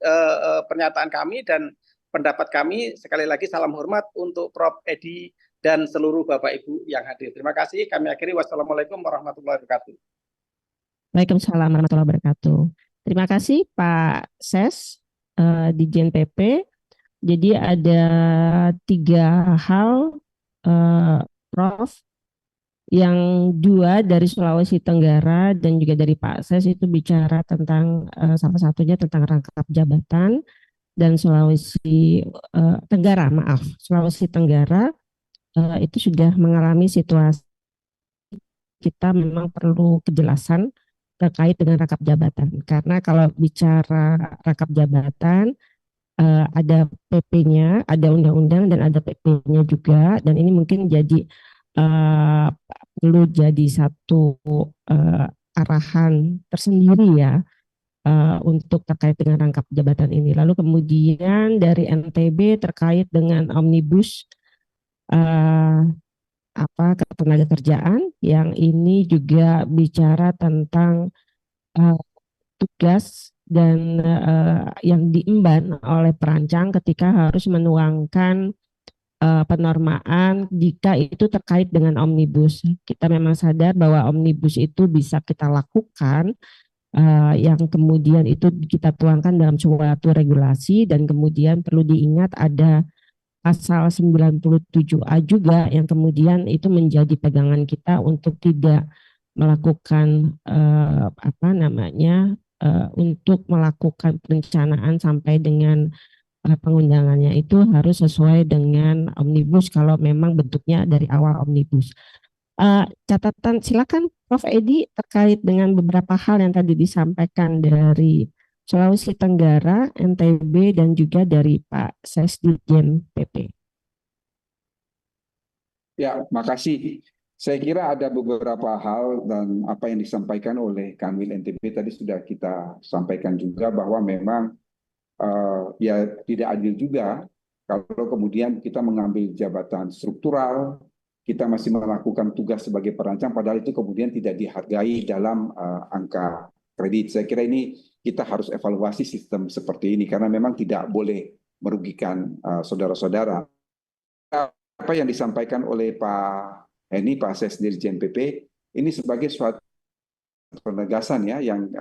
pernyataan kami dan pendapat kami. Sekali lagi salam hormat untuk Prof. Edi dan seluruh Bapak Ibu yang hadir. Terima kasih. Kami akhiri. Wassalamualaikum warahmatullahi wabarakatuh. Waalaikumsalam warahmatullahi wabarakatuh. Terima kasih Pak Ses di JNPP. Jadi ada 3 hal, Prof. Yang 2 dari Sulawesi Tenggara dan juga dari Pak Ses itu bicara tentang salah satunya tentang rangkap jabatan, dan Sulawesi Tenggara, maaf, Sulawesi Tenggara itu sudah mengalami situasi kita memang perlu kejelasan terkait dengan rangkap jabatan, karena kalau bicara rangkap jabatan ada PP-nya, ada undang-undang dan ada PP-nya juga, dan ini mungkin jadi perlu jadi satu arahan tersendiri ya untuk terkait dengan rangkap jabatan ini. Lalu kemudian dari NTB terkait dengan omnibus ketenagakerjaan, yang ini juga bicara tentang tugas dan yang diemban oleh perancang ketika harus menuangkan penormaan jika itu terkait dengan omnibus. Kita memang sadar bahwa omnibus itu bisa kita lakukan yang kemudian itu kita tuangkan dalam suatu regulasi, dan kemudian perlu diingat ada pasal 97A juga yang kemudian itu menjadi pegangan kita untuk tidak melakukan untuk melakukan perencanaan sampai dengan pengundangannya itu harus sesuai dengan omnibus kalau memang bentuknya dari awal omnibus. Catatan silakan Prof. Edi terkait dengan beberapa hal yang tadi disampaikan dari Sulawesi Tenggara, NTB dan juga dari Pak Sesdijen PP. Ya, makasih. Saya kira ada beberapa hal dan apa yang disampaikan oleh Kanwil NTB tadi sudah kita sampaikan juga, bahwa memang ya tidak adil juga kalau kemudian kita mengambil jabatan struktural, kita masih melakukan tugas sebagai perancang, padahal itu kemudian tidak dihargai dalam angka kredit. Saya kira ini kita harus evaluasi sistem seperti ini, karena memang tidak boleh merugikan saudara-saudara. Apa yang disampaikan oleh Pak Heni, Pak Ses Dirjen PP, ini sebagai suatu penegasan ya, yang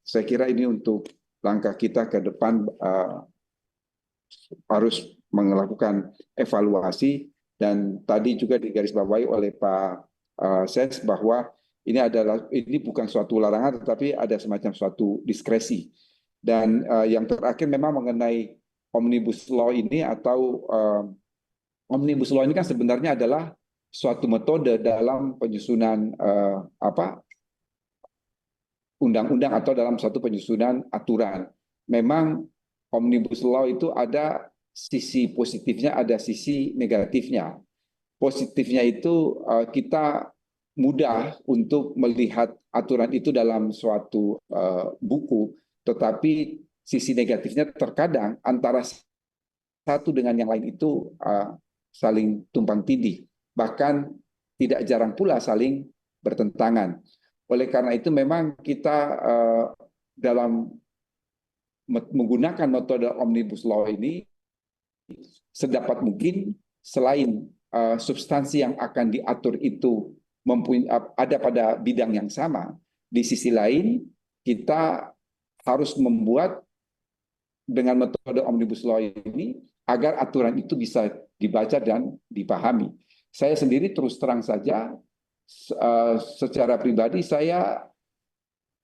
saya kira ini untuk langkah kita ke depan harus melakukan evaluasi. Dan tadi juga digarisbawahi oleh Pak Ses bahwa ini bukan suatu larangan, tetapi ada semacam suatu diskresi. Dan yang terakhir memang mengenai omnibus law ini, atau omnibus law ini kan sebenarnya adalah suatu metode dalam penyusunan undang-undang atau dalam satu penyusunan aturan. Memang Omnibus Law itu ada sisi positifnya, ada sisi negatifnya. Positifnya itu kita mudah untuk melihat aturan itu dalam suatu buku, tetapi sisi negatifnya terkadang antara satu dengan yang lain itu saling tumpang tindih, bahkan tidak jarang pula saling bertentangan. Oleh karena itu memang kita dalam menggunakan metode Omnibus Law ini sedapat mungkin selain substansi yang akan diatur itu ada pada bidang yang sama, di sisi lain kita harus membuat dengan metode Omnibus Law ini agar aturan itu bisa dibaca dan dipahami. Saya sendiri terus terang saja, secara pribadi saya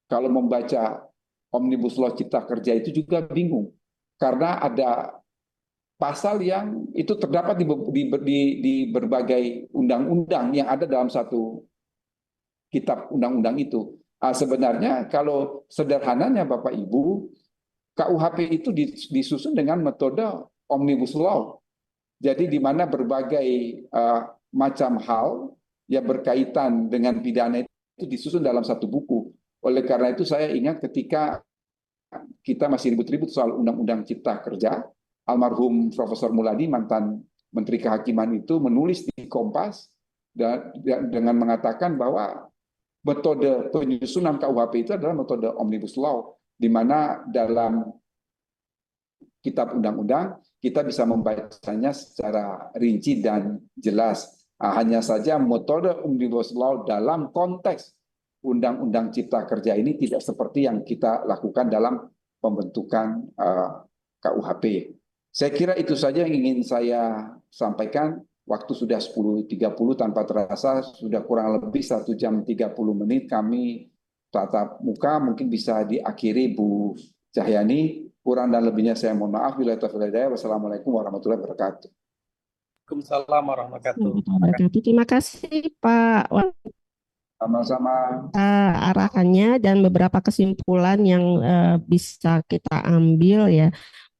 kalau membaca Omnibus Law Cipta Kerja itu juga bingung, karena ada pasal yang itu terdapat di berbagai undang-undang yang ada dalam satu kitab undang-undang itu. Sebenarnya kalau sederhananya Bapak Ibu, KUHP itu disusun dengan metode Omnibus Law. Jadi di mana berbagai macam hal yang berkaitan dengan pidana itu disusun dalam satu buku. Oleh karena itu saya ingat ketika kita masih ribut-ribut soal Undang-Undang Cipta Kerja, almarhum Profesor Muladi, mantan Menteri Kehakiman itu menulis di Kompas dengan mengatakan bahwa metode penyusunan KUHP itu adalah metode Omnibus Law, di mana dalam kitab undang-undang kita bisa membacanya secara rinci dan jelas. Hanya saja metode Omnibus Law dalam konteks Undang-Undang Cipta Kerja ini tidak seperti yang kita lakukan dalam pembentukan KUHP. Saya kira itu saja yang ingin saya sampaikan. Waktu sudah 10.30, tanpa terasa sudah kurang lebih 1 jam 30 menit kami tatap muka. Mungkin bisa diakhiri Bu Cahyani. Kurang dan lebihnya saya mohon maaf. Wassalamualaikum warahmatullahi wabarakatuh. Waalaikumsalam warahmatullahi wabarakatuh. Terima kasih Pak. Sama-sama. Arahannya dan beberapa kesimpulan yang bisa kita ambil ya.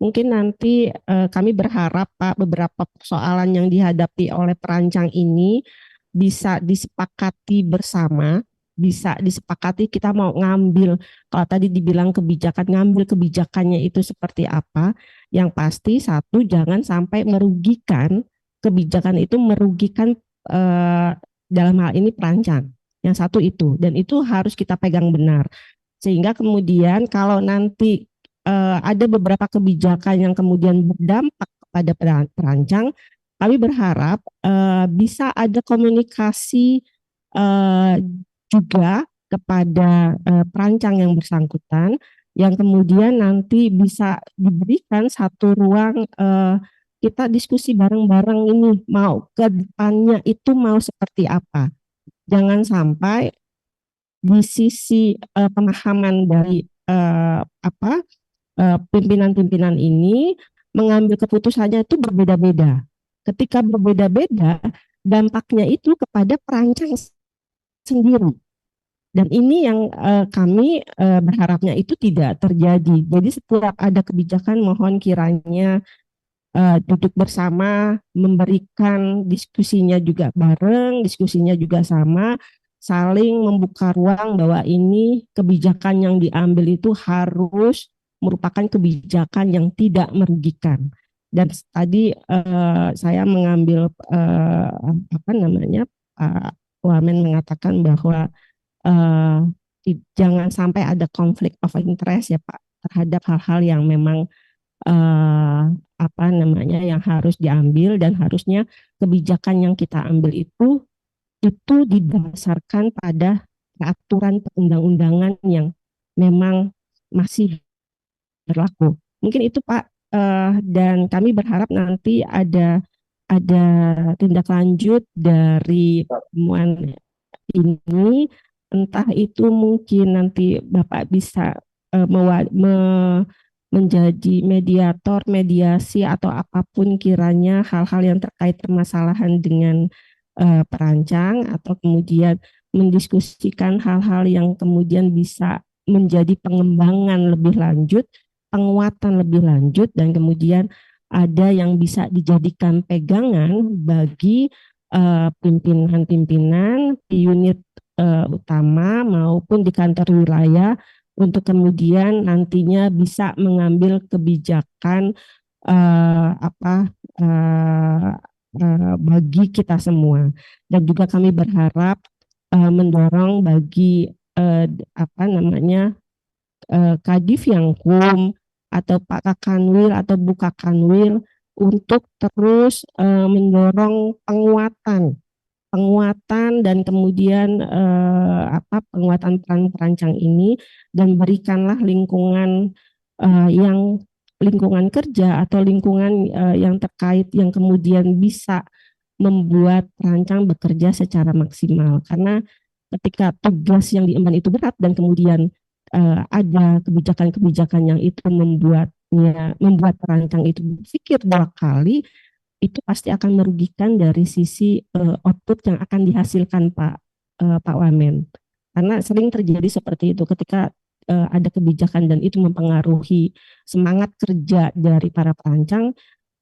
Mungkin nanti kami berharap Pak, beberapa persoalan yang dihadapi oleh perancang ini bisa disepakati bersama, bisa disepakati kita mau ngambil, kalau tadi dibilang kebijakan, ngambil kebijakannya itu seperti apa. Yang pasti satu, jangan sampai merugikan, kebijakan itu merugikan dalam hal ini perancang. Yang satu itu, dan itu harus kita pegang benar. Sehingga kemudian kalau nanti ada beberapa kebijakan yang kemudian berdampak kepada perancang, kami berharap bisa ada komunikasi juga kepada perancang yang bersangkutan, yang kemudian nanti bisa diberikan satu ruang kita diskusi bareng-bareng ini mau ke depannya itu mau seperti apa. Jangan sampai di sisi pemahaman dari pimpinan-pimpinan ini mengambil keputusannya itu berbeda-beda. Ketika berbeda-beda, dampaknya itu kepada perancang sendiri. Dan ini yang kami berharapnya itu tidak terjadi. Jadi setiap ada kebijakan mohon kiranya duduk bersama, memberikan diskusinya juga bareng, diskusinya juga sama, saling membuka ruang bahwa ini kebijakan yang diambil itu harus merupakan kebijakan yang tidak merugikan. Dan tadi saya mengambil Pak Wamen mengatakan bahwa jangan sampai ada konflik of interest ya Pak terhadap hal-hal yang memang yang harus diambil, dan harusnya kebijakan yang kita ambil itu didasarkan pada aturan perundang-undangan yang memang masih berlaku. Mungkin itu Pak, dan kami berharap nanti ada tindak lanjut dari pertemuan ini, entah itu mungkin nanti Bapak bisa menjadi mediator, mediasi atau apapun kiranya hal-hal yang terkait permasalahan dengan perancang, atau kemudian mendiskusikan hal-hal yang kemudian bisa menjadi pengembangan lebih lanjut, penguatan lebih lanjut, dan kemudian ada yang bisa dijadikan pegangan bagi pimpinan-pimpinan di unit utama maupun di kantor wilayah untuk kemudian nantinya bisa mengambil kebijakan bagi kita semua. Dan juga kami berharap mendorong bagi Kadif Yangkum atau Pak Kakanwil atau Bu Kakanwil untuk terus mendorong penguatan dan kemudian penguatan peran perancang ini, dan berikanlah lingkungan lingkungan kerja atau lingkungan yang terkait yang kemudian bisa membuat perancang bekerja secara maksimal. Karena ketika tugas yang diemban itu berat dan kemudian ada kebijakan-kebijakan yang itu membuat perancang itu berpikir 2 kali, itu pasti akan merugikan dari sisi output yang akan dihasilkan Pak Wamen. Karena sering terjadi seperti itu ketika ada kebijakan dan itu mempengaruhi semangat kerja dari para perancang,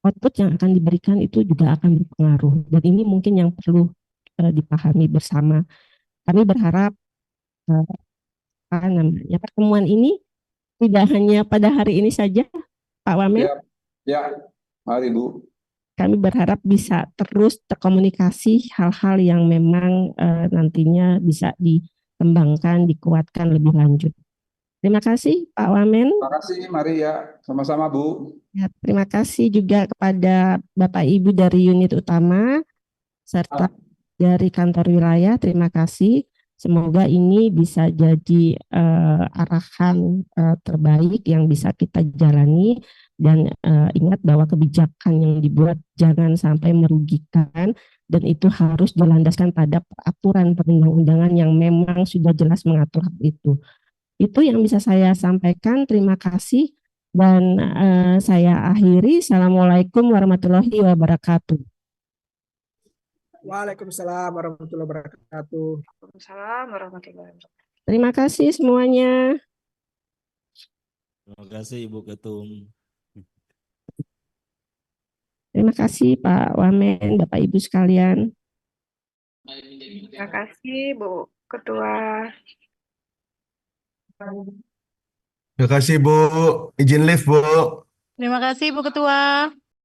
output yang akan diberikan itu juga akan berpengaruh. Dan ini mungkin yang perlu dipahami bersama. Kami berharap pertemuan ini tidak hanya pada hari ini saja, Pak Wamen. Ya, mari Bu. Kami berharap bisa terus terkomunikasi hal-hal yang memang nantinya bisa dikembangkan, dikuatkan lebih lanjut. Terima kasih Pak Wamen. Terima kasih, mari ya, sama-sama Bu. Ya, terima kasih juga kepada Bapak Ibu dari unit utama serta dari kantor wilayah. Terima kasih. Semoga ini bisa jadi arahan terbaik yang bisa kita jalani, dan ingat bahwa kebijakan yang dibuat jangan sampai merugikan, dan itu harus dilandaskan pada aturan perundang-undangan yang memang sudah jelas mengatur hal itu. Itu yang bisa saya sampaikan. Terima kasih dan saya akhiri. Assalamualaikum warahmatullahi wabarakatuh. Waalaikumsalam warahmatullahi wabarakatuh. Waalaikumsalam warahmatullahi wabarakatuh. Terima kasih semuanya. Terima kasih Ibu Ketum. Terima kasih Pak Wamen, Bapak Ibu sekalian. Terima kasih Bu Ketua. Terima kasih Bu, izin live Bu. Terima kasih Bu Ketua.